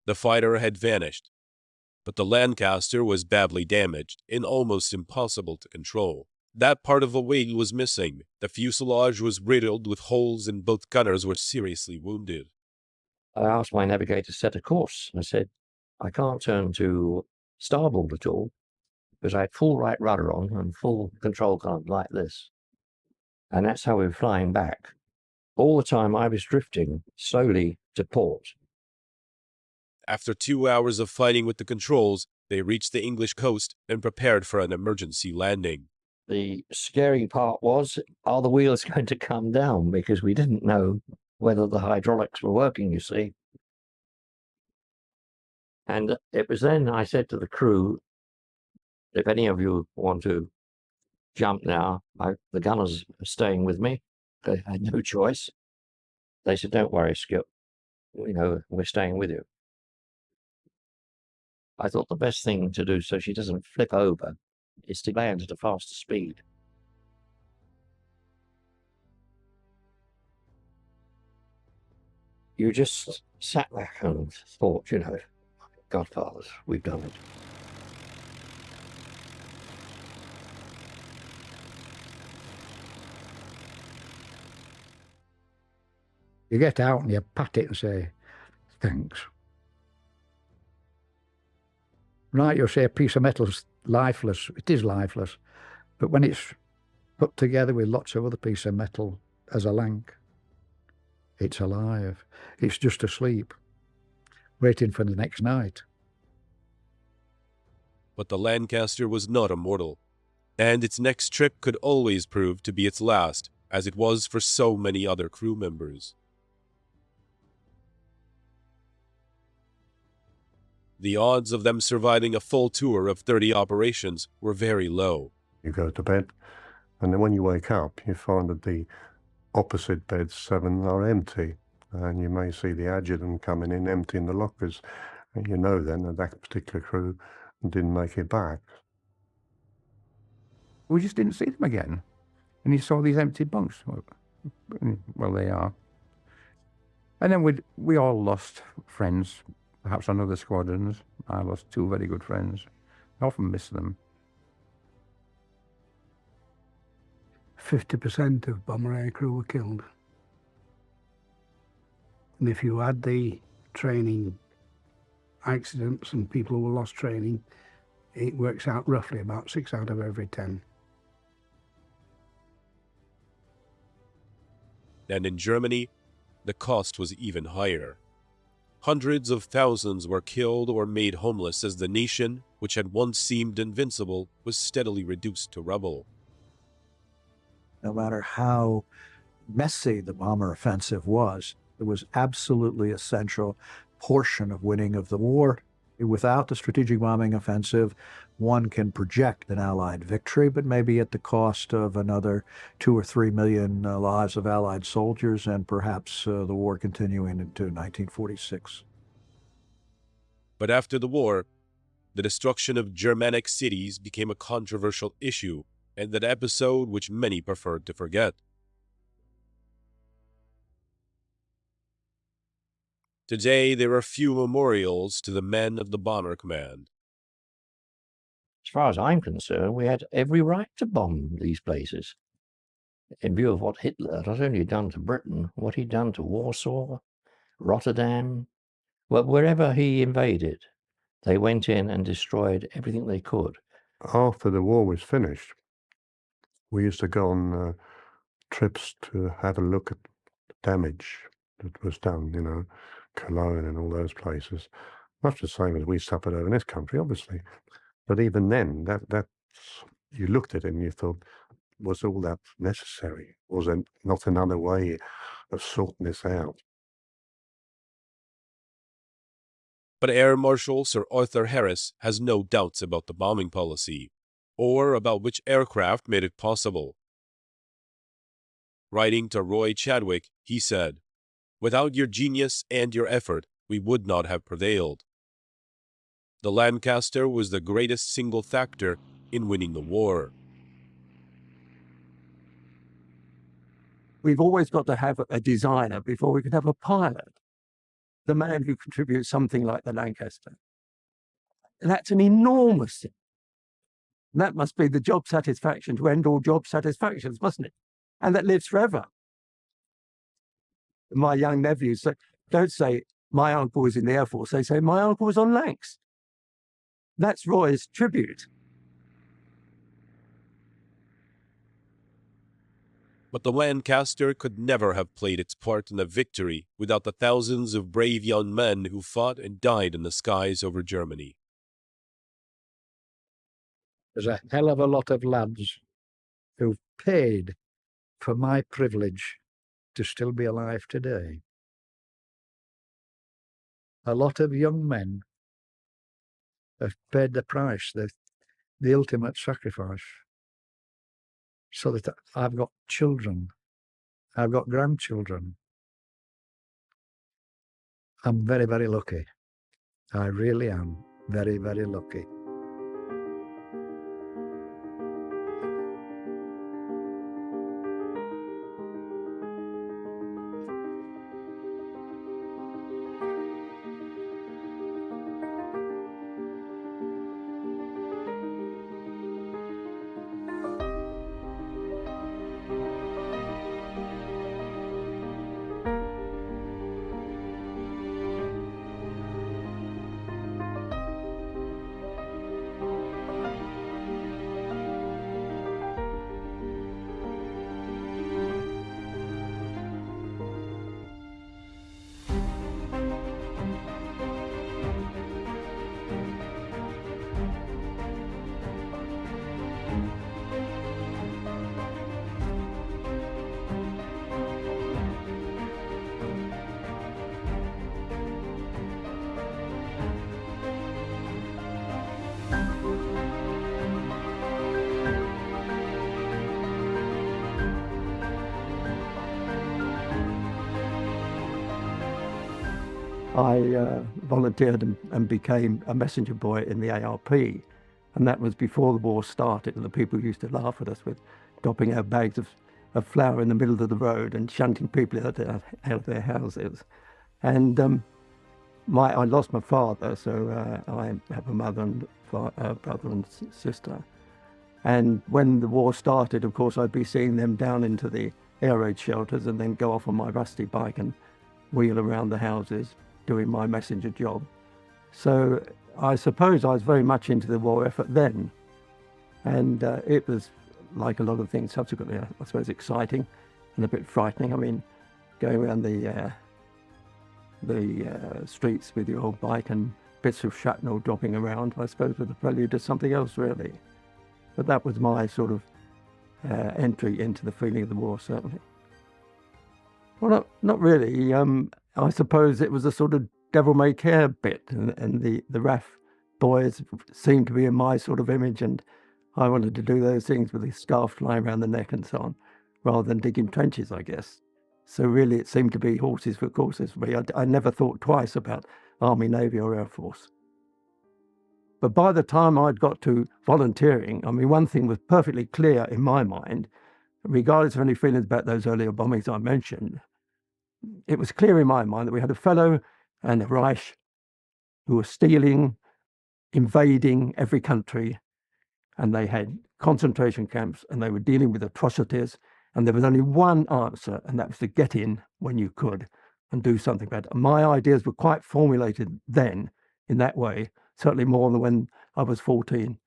The fighter had vanished, but the Lancaster was badly damaged and almost impossible to control. That part of the wing was missing. The fuselage was riddled with holes, and both gunners were seriously wounded. I asked my navigator to set a course. I said, "I can't turn to starboard at all because I had full right rudder on and full control column like this." And that's how we were flying back. All the time I was drifting slowly to port. After 2 hours of fighting with the controls, they reached the English coast and prepared for an emergency landing. The scary part was, are the wheels going to come down? Because we didn't know whether the hydraulics were working, you see. And it was then I said to the crew, "If any of you want to jump now," the gunners are staying with me. They had no choice. They said, "Don't worry, Skip. We're staying with you." I thought the best thing to do so she doesn't flip over is to land at a faster speed. You just sat back and thought, Godfathers, we've done it. You get out and you pat it and say, "Thanks." Right, you'll say a piece of metal's lifeless. It is lifeless. But when it's put together with lots of other pieces of metal as a lank, it's alive. It's just asleep, waiting for the next night. But the Lancaster was not immortal, and its next trip could always prove to be its last, as it was for so many other crew members. The odds of them surviving a full tour of 30 operations were very low. You go to bed, and then when you wake up, you find that the opposite beds 7 are empty, and you may see the adjutant coming in emptying the lockers, and you know then that particular crew didn't make it back. We just didn't see them again, and you saw these empty bunks. Well, they are. And then we all lost friends, perhaps on other squadrons. I lost 2 very good friends. I often miss them. 50% of bomber air crew were killed. And if you add the training accidents and people who lost training, it works out roughly about 6 out of every 10. And in Germany, the cost was even higher. Hundreds of thousands were killed or made homeless as the nation, which had once seemed invincible, was steadily reduced to rubble. No matter how messy the bomber offensive was, it was absolutely essential portion of winning of the war. Without the strategic bombing offensive, one can project an Allied victory, but maybe at the cost of another 2 or 3 million lives of Allied soldiers and perhaps the war continuing into 1946. But after the war, the destruction of Germanic cities became a controversial issue and an episode which many preferred to forget. Today, there are few memorials to the men of the Bomber Command. As far as I'm concerned, we had every right to bomb these places. In view of what Hitler not only had done to Britain, what he'd done to Warsaw, Rotterdam, well, wherever he invaded, they went in and destroyed everything they could. After the war was finished, we used to go on trips to have a look at the damage that was done, Cologne and all those places. Much the same as we suffered over in this country, obviously. But even then, that you looked at it and you thought, was all that necessary? Was there not another way of sorting this out? But Air Marshal Sir Arthur Harris has no doubts about the bombing policy, or about which aircraft made it possible. Writing to Roy Chadwick, he said, "Without your genius and your effort, we would not have prevailed. The Lancaster was the greatest single factor in winning the war." We've always got to have a designer before we can have a pilot. The man who contributes something like the Lancaster. And that's an enormous thing. And that must be the job satisfaction to end all job satisfactions, mustn't it? And that lives forever. My young nephews don't say, my uncle was in the Air Force. They say, my uncle was on Lancs. That's Roy's tribute. But the Lancaster could never have played its part in the victory without the thousands of brave young men who fought and died in the skies over Germany. There's a hell of a lot of lads who've paid for my privilege to still be alive today. A lot of young men have paid the price, the ultimate sacrifice, so that I've got children, I've got grandchildren. I'm very, very lucky. I really am very, very lucky. I volunteered and became a messenger boy in the ARP, and that was before the war started, and the people used to laugh at us with dropping our bags of flour in the middle of the road and shunting people out of their houses. And I lost my father, so I have a mother and brother and sister. And when the war started, of course, I'd be seeing them down into the air raid shelters and then go off on my rusty bike and wheel around the houses doing my messenger job. So I suppose I was very much into the war effort then. And it was, like a lot of things subsequently, I suppose, exciting and a bit frightening. I mean, going around the streets with your old bike and bits of shrapnel dropping around, I suppose, was a prelude to something else, really. But that was my sort of entry into the feeling of the war, certainly. Well, not really. I suppose it was a sort of devil may care bit, and the RAF boys seemed to be in my sort of image, and I wanted to do those things with the scarf flying around the neck and so on, rather than digging trenches, I guess. So really it seemed to be horses for courses for me. I never thought twice about Army, Navy or Air Force. But by the time I'd got to volunteering, I mean, one thing was perfectly clear in my mind, regardless of any feelings about those earlier bombings I mentioned. It was clear in my mind that we had a fellow and the Reich who were stealing, invading every country, and they had concentration camps, and they were dealing with atrocities, and there was only one answer, and that was to get in when you could and do something about it. My ideas were quite formulated then in that way, certainly more than when I was 14.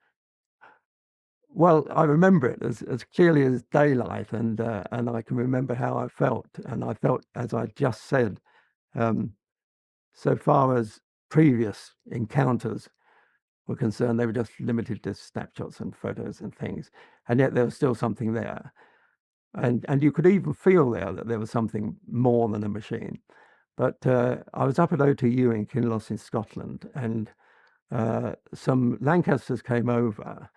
Well, I remember it as clearly as daylight, and I can remember how I felt. And I felt, as I just said, so far as previous encounters were concerned, they were just limited to snapshots and photos and things. And yet there was still something there. And you could even feel that there was something more than a machine. But I was up at OTU in Kinloss in Scotland, and some Lancasters came over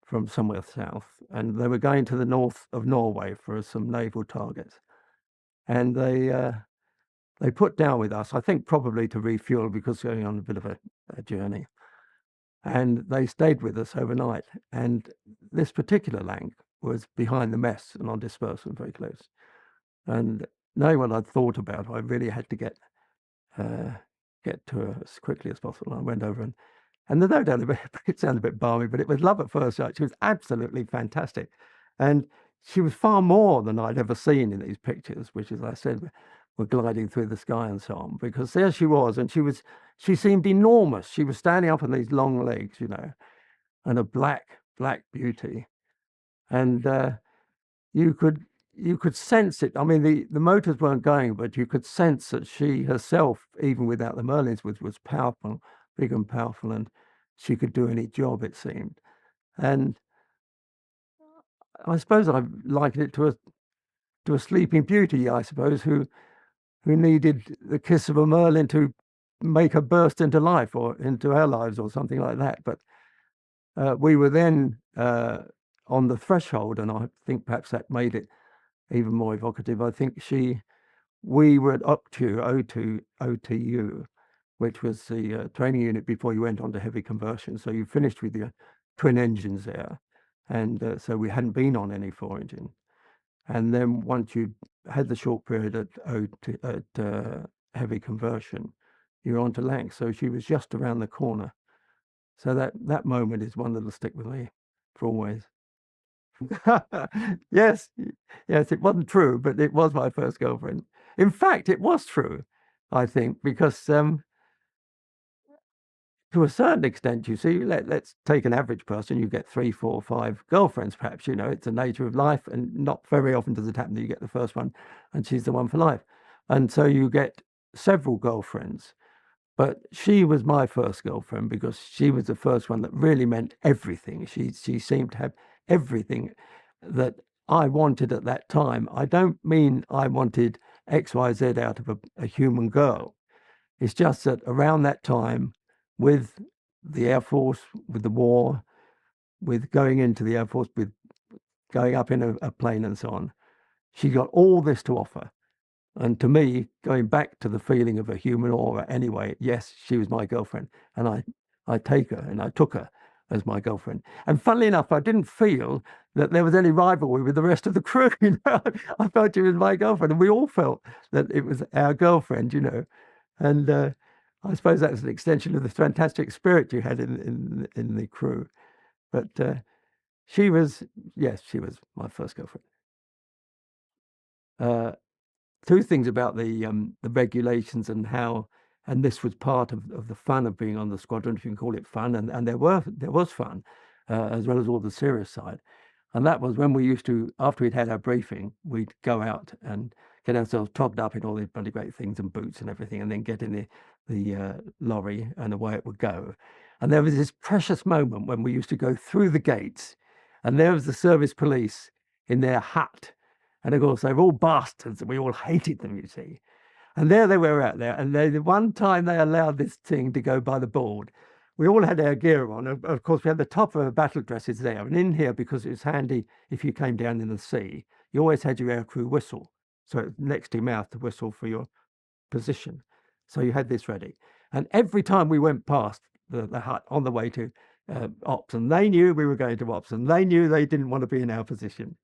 from somewhere south, and they were going to the north of Norway for some naval targets. And they put down with us, I think probably to refuel, because going on a bit of a journey. And they stayed with us overnight. And this particular Lanc was behind the mess and on dispersal, very close. And knowing what I'd thought about, I really had to get to her as quickly as possible. I went over, and there's no doubt about it, it sounds a bit balmy, but it was love at first sight. She was absolutely fantastic. And she was far more than I'd ever seen in these pictures, which, as I said, were gliding through the sky and so on, because there she was, and she seemed enormous. She was standing up on these long legs, you know, and a black beauty. And you could sense it. I mean, the motors weren't going, but you could sense that she herself, even without the Merlins, was powerful, big and powerful, and she could do any job, it seemed. And I suppose I likened it to a sleeping beauty, I suppose, who needed the kiss of a Merlin to make her burst into life, or into our lives, or something like that. But we were then on the threshold, and I think perhaps that made it even more evocative. I think we were at OTU, which was the training unit before you went on to heavy conversion. So you finished with your twin engines there, and so we hadn't been on any 4-engine. And then once you had the short period at heavy conversion, you're on to Lanc. So she was just around the corner. So that moment is one that'll stick with me for always. Yes, it wasn't true, but it was my first girlfriend. In fact, it was true, I think, because to a certain extent, you see, let's take an average person, you get 3, 4, 5 girlfriends, perhaps, you know, it's the nature of life, and not very often does it happen that you get the first one and she's the one for life. And so you get several girlfriends. But she was my first girlfriend because she was the first one that really meant everything. She seemed to have everything that I wanted at that time. I don't mean I wanted X, Y, Z out of a human girl. It's just that around that time, with the Air Force, with the war, with going into the Air Force, with going up in a plane and so on, she got all this to offer. And to me, going back to the feeling of a human aura anyway, yes, she was my girlfriend. And I take her, and I took her as my girlfriend. And funnily enough, I didn't feel that there was any rivalry with the rest of the crew. You know? I felt she was my girlfriend, and we all felt that it was our girlfriend, you know. And I suppose that's an extension of the fantastic spirit you had in the crew. But she was my first girlfriend. Two things about the regulations and how, and this was part of the fun of being on the squadron, if you can call it fun, and there was fun, as well as all the serious side. And that was when we used to, after we'd had our briefing, we'd go out and get ourselves togged up in all these bloody great things and boots and everything, and then get in the lorry, and away it would go. And there was this precious moment when we used to go through the gates, and there was the service police in their hut. And of course, they were all bastards, and we all hated them, you see. And there they were out there. And the one time they allowed this thing to go by the board, we all had our gear on. Of course, we had the top of our battle dresses there. And in here, because it was handy if you came down in the sea, you always had your aircrew whistle. So it was next to your mouth to whistle for your position. So you had this ready. And every time we went past the hut on the way to ops, and they knew we were going to ops, and they knew they didn't want to be in our position.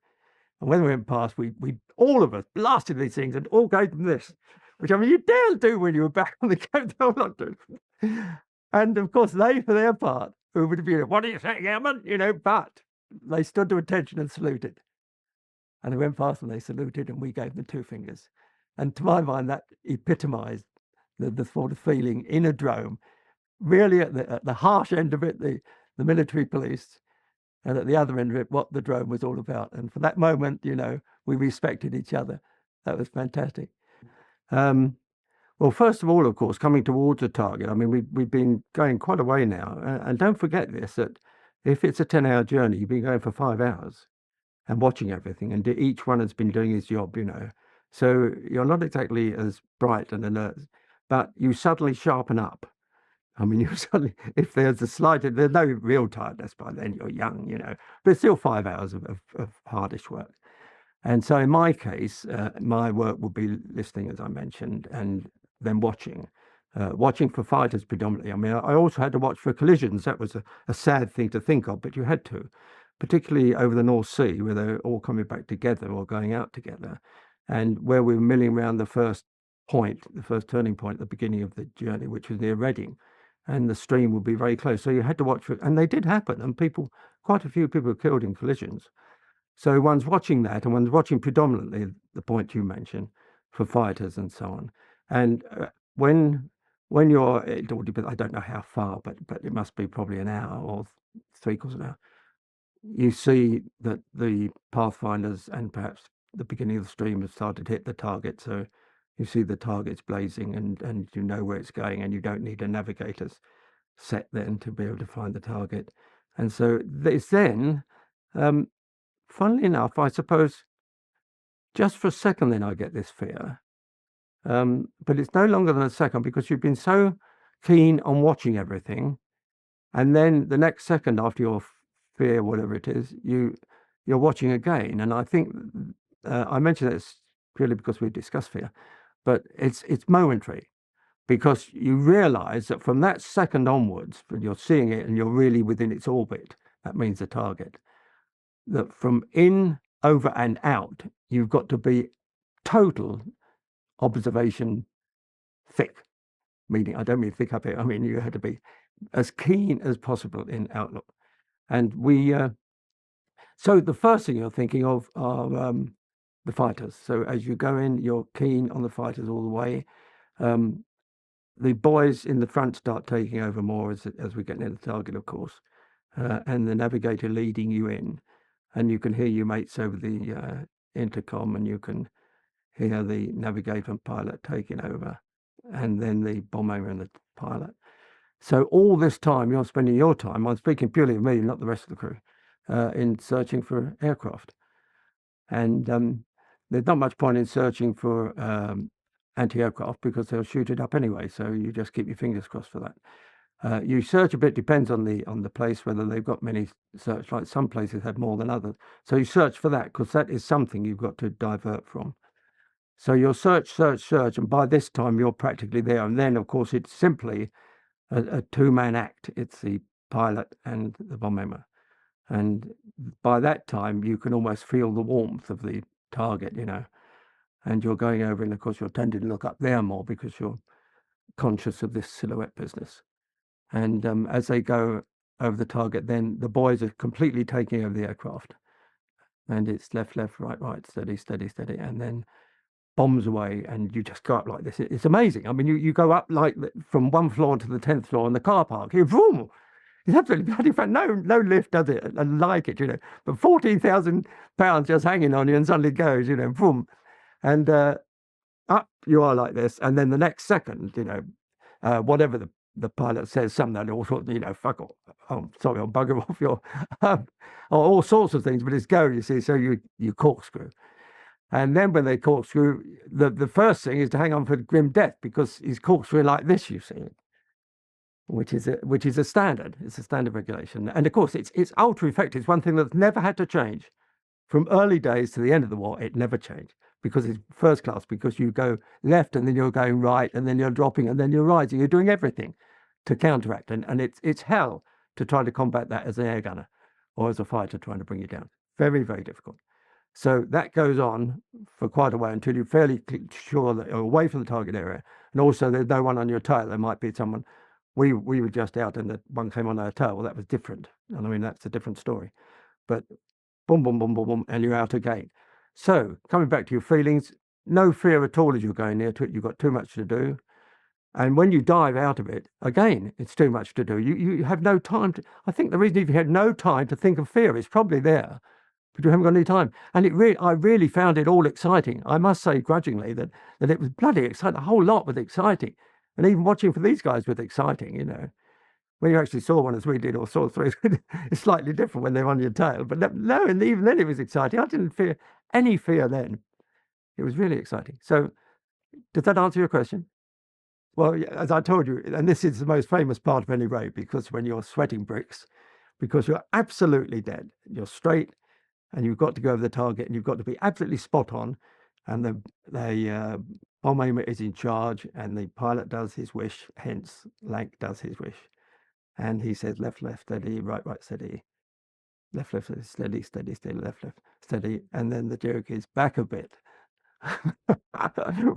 And when we went past, we all of us blasted these things and all gave them this, which I mean, you dare do when you were back on the coast of London. And of course, they, for their part, who would have been, what are you saying, Airman? You know, but they stood to attention and saluted. And they went past and they saluted, and we gave them 2 fingers. And to my mind, that epitomized the sort of feeling in a drone, really at the harsh end of it, the military police, and at the other end of it, what the drone was all about. And for that moment, you know, we respected each other. That was fantastic. Well, first of all, of course, coming towards a target, I mean, we've been going quite a way now. And don't forget this, that if it's a 10-hour journey, you've been going for 5 hours and watching everything. And each one has been doing his job, you know. So you're not exactly as bright and alert, but you suddenly sharpen up. I mean, you suddenly, if there's there's no real tiredness by then, you're young, you know, but it's still 5 hours of hardish work. And so in my case, my work would be listening, as I mentioned, and then watching for fighters predominantly. I mean, I also had to watch for collisions. That was a sad thing to think of, but you had to, particularly over the North Sea, where they're all coming back together or going out together, and where we were milling around the first turning point at the beginning of the journey, which was near Reading, and the stream would be very close. So you had to watch for it, and they did happen, and quite a few people were killed in collisions. So one's watching that, and one's watching predominantly the point you mentioned for fighters and so on. And when you're, it all depends, I don't know how far, but it must be probably an hour or 3/4 an hour. You see that the pathfinders and perhaps the beginning of the stream have started to hit the target. So you see the targets blazing, and you know where it's going, and you don't need a navigator's set then to be able to find the target. And so it's then, funnily enough, I suppose, just for a second then I get this fear. But it's no longer than a second, because you've been so keen on watching everything. And then the next second after your fear, whatever it is, you're watching again. And I think I mention this purely because we discussed fear, but it's momentary, because you realize that from that second onwards, when you're seeing it and you're really within its orbit, that means the target, that from in, over and out, you've got to be total observation thick, meaning I don't mean thick up here, I mean you had to be as keen as possible in outlook. And so the first thing you're thinking of are the fighters. So as you go in, you're keen on the fighters all the way. The boys in the front start taking over more as we get near the target, of course, and the navigator leading you in, and you can hear your mates over the intercom, and you can hear the navigator and pilot taking over, and then the bomber and the pilot. So all this time you're spending your time, I'm speaking purely of me, not the rest of the crew, in searching for aircraft. And there's not much point in searching for anti-aircraft, because they'll shoot it up anyway, so you just keep your fingers crossed for that. You search a bit, depends on the place, whether they've got many searchlights. Some places have more than others. So you search for that, because that is something you've got to divert from. So you'll search, and by this time you're practically there. And then, of course, it's simply a two-man act. It's the pilot and the bomber. And by that time, you can almost feel the warmth of the target, you know. And you're going over, and of course, you're tending to look up there more because you're conscious of this silhouette business. And as they go over the target, then the boys are completely taking over the aircraft. And it's left, right, steady, and then bombs away, and you just go up like this. It's amazing. I mean, you go up like from one floor to the 10th floor in the car park. You boom! It's absolutely bloody fun. No lift does it, and like it, you know. But 14,000 pounds just hanging on you, and suddenly goes, you know, boom, and up you are like this, and then the next second, you know, whatever the pilot says, something all sorts, you know, fuck off. Oh, sorry, I'll bugger off your, or all sorts of things. But it's go, you see. So you corkscrew. And then when they corkscrew, the first thing is to hang on for grim death, because he's corkscrewing like this, you see, which is a standard. It's a standard regulation. And of course, it's ultra effective. It's one thing that's never had to change. From early days to the end of the war, it never changed, because it's first class, because you go left and then you're going right and then you're dropping and then you're rising. You're doing everything to counteract. And it's hell to try to combat that as an air gunner or as a fighter trying to bring you down. Very, very difficult. So that goes on for quite a while until you're fairly sure that you're away from the target area. And also there's no one on your tail. There might be someone. We were just out and one came on our tail. Well, that was different. And I mean, that's a different story. But boom, boom, boom, boom, boom, and you're out again. So coming back to your feelings, no fear at all as you're going near to it. You've got too much to do. And when you dive out of it, again, it's too much to do. You have no time to, I think the reason if you had no time to think of fear is probably there, but you haven't got any time. And I really found it all exciting. I must say grudgingly that it was bloody exciting. A whole lot was exciting. And even watching for these guys was exciting, you know. When you actually saw one as we did, or saw three, it's slightly different when they're on your tail. But no, and even then it was exciting. I didn't fear any fear then. It was really exciting. So does that answer your question? Well, as I told you, and this is the most famous part of any raid, because when you're sweating bricks, because you're absolutely dead, you're straight, and you've got to go over the target, and you've got to be absolutely spot on, and the bomb aimer is in charge, and the pilot does his wish, hence Lanc does his wish. And he says, left, left, steady, right, right, steady. Left, left, steady, steady, steady, left, left, steady. And then the joke is back a bit.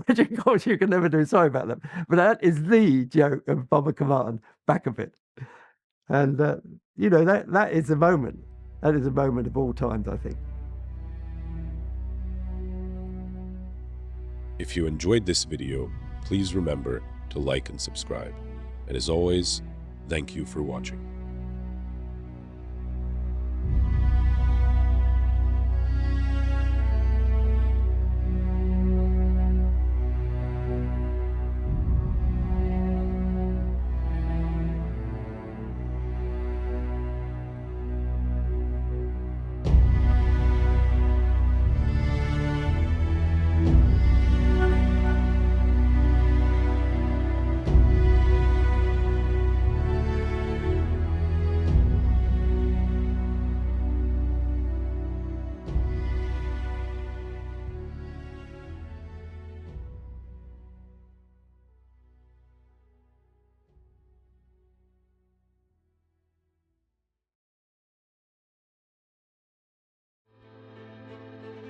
Which of course you can never do, sorry about that. But that is the joke of Bomber Command, back a bit. And, you know, that is a moment. That is a moment of all times, I think. If you enjoyed this video, please remember to like and subscribe. And as always, thank you for watching.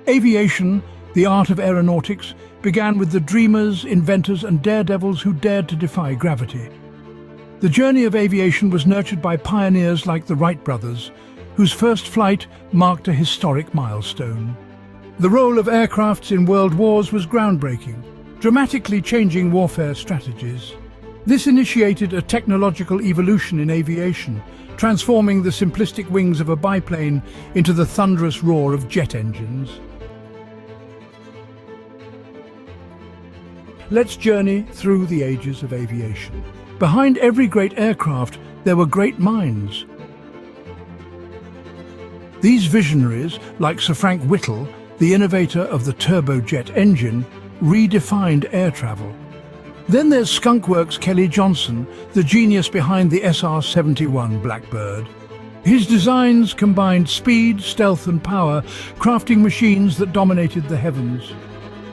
Aviation, the art of aeronautics, began with the dreamers, inventors and daredevils who dared to defy gravity. The journey of aviation was nurtured by pioneers like the Wright brothers, whose first flight marked a historic milestone. The role of aircrafts in world wars was groundbreaking, dramatically changing warfare strategies. This initiated a technological evolution in aviation, transforming the simplistic wings of a biplane into the thunderous roar of jet engines. Let's journey through the ages of aviation. Behind every great aircraft, there were great minds. These visionaries, like Sir Frank Whittle, the innovator of the turbojet engine, redefined air travel. Then there's Skunkworks Kelly Johnson, the genius behind the SR-71 Blackbird. His designs combined speed, stealth and power, crafting machines that dominated the heavens.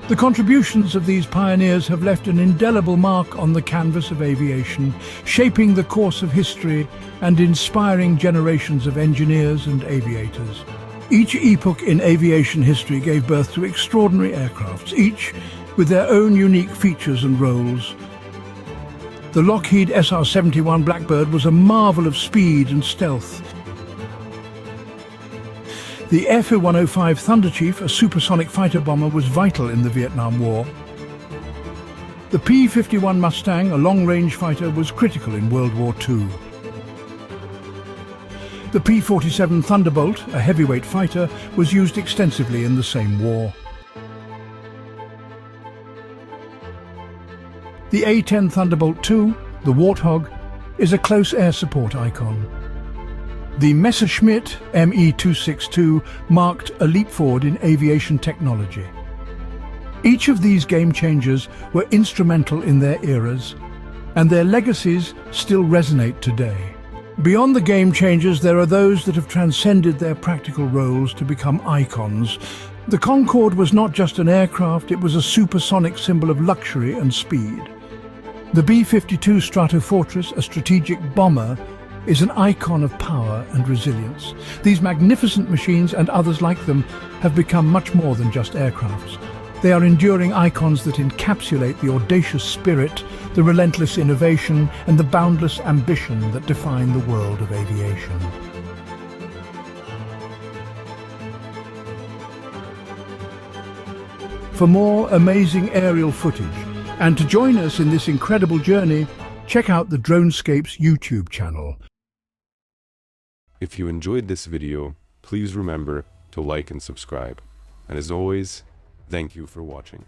The contributions of these pioneers have left an indelible mark on the canvas of aviation, shaping the course of history and inspiring generations of engineers and aviators. Each epoch in aviation history gave birth to extraordinary aircrafts, each with their own unique features and roles. The Lockheed SR-71 Blackbird was a marvel of speed and stealth. The F-105 Thunderchief, a supersonic fighter bomber, was vital in the Vietnam War. The P-51 Mustang, a long-range fighter, was critical in World War II. The P-47 Thunderbolt, a heavyweight fighter, was used extensively in the same war. The A-10 Thunderbolt II, the Warthog, is a close air support icon. The Messerschmitt Me-262 marked a leap forward in aviation technology. Each of these game changers were instrumental in their eras, and their legacies still resonate today. Beyond the game changers, there are those that have transcended their practical roles to become icons. The Concorde was not just an aircraft, it was a supersonic symbol of luxury and speed. The B-52 Stratofortress, a strategic bomber, is an icon of power and resilience. These magnificent machines and others like them have become much more than just aircrafts. They are enduring icons that encapsulate the audacious spirit, the relentless innovation, and the boundless ambition that define the world of aviation. For more amazing aerial footage, and to join us in this incredible journey, check out the DroneScapes YouTube channel. If you enjoyed this video, please remember to like and subscribe. And as always, thank you for watching.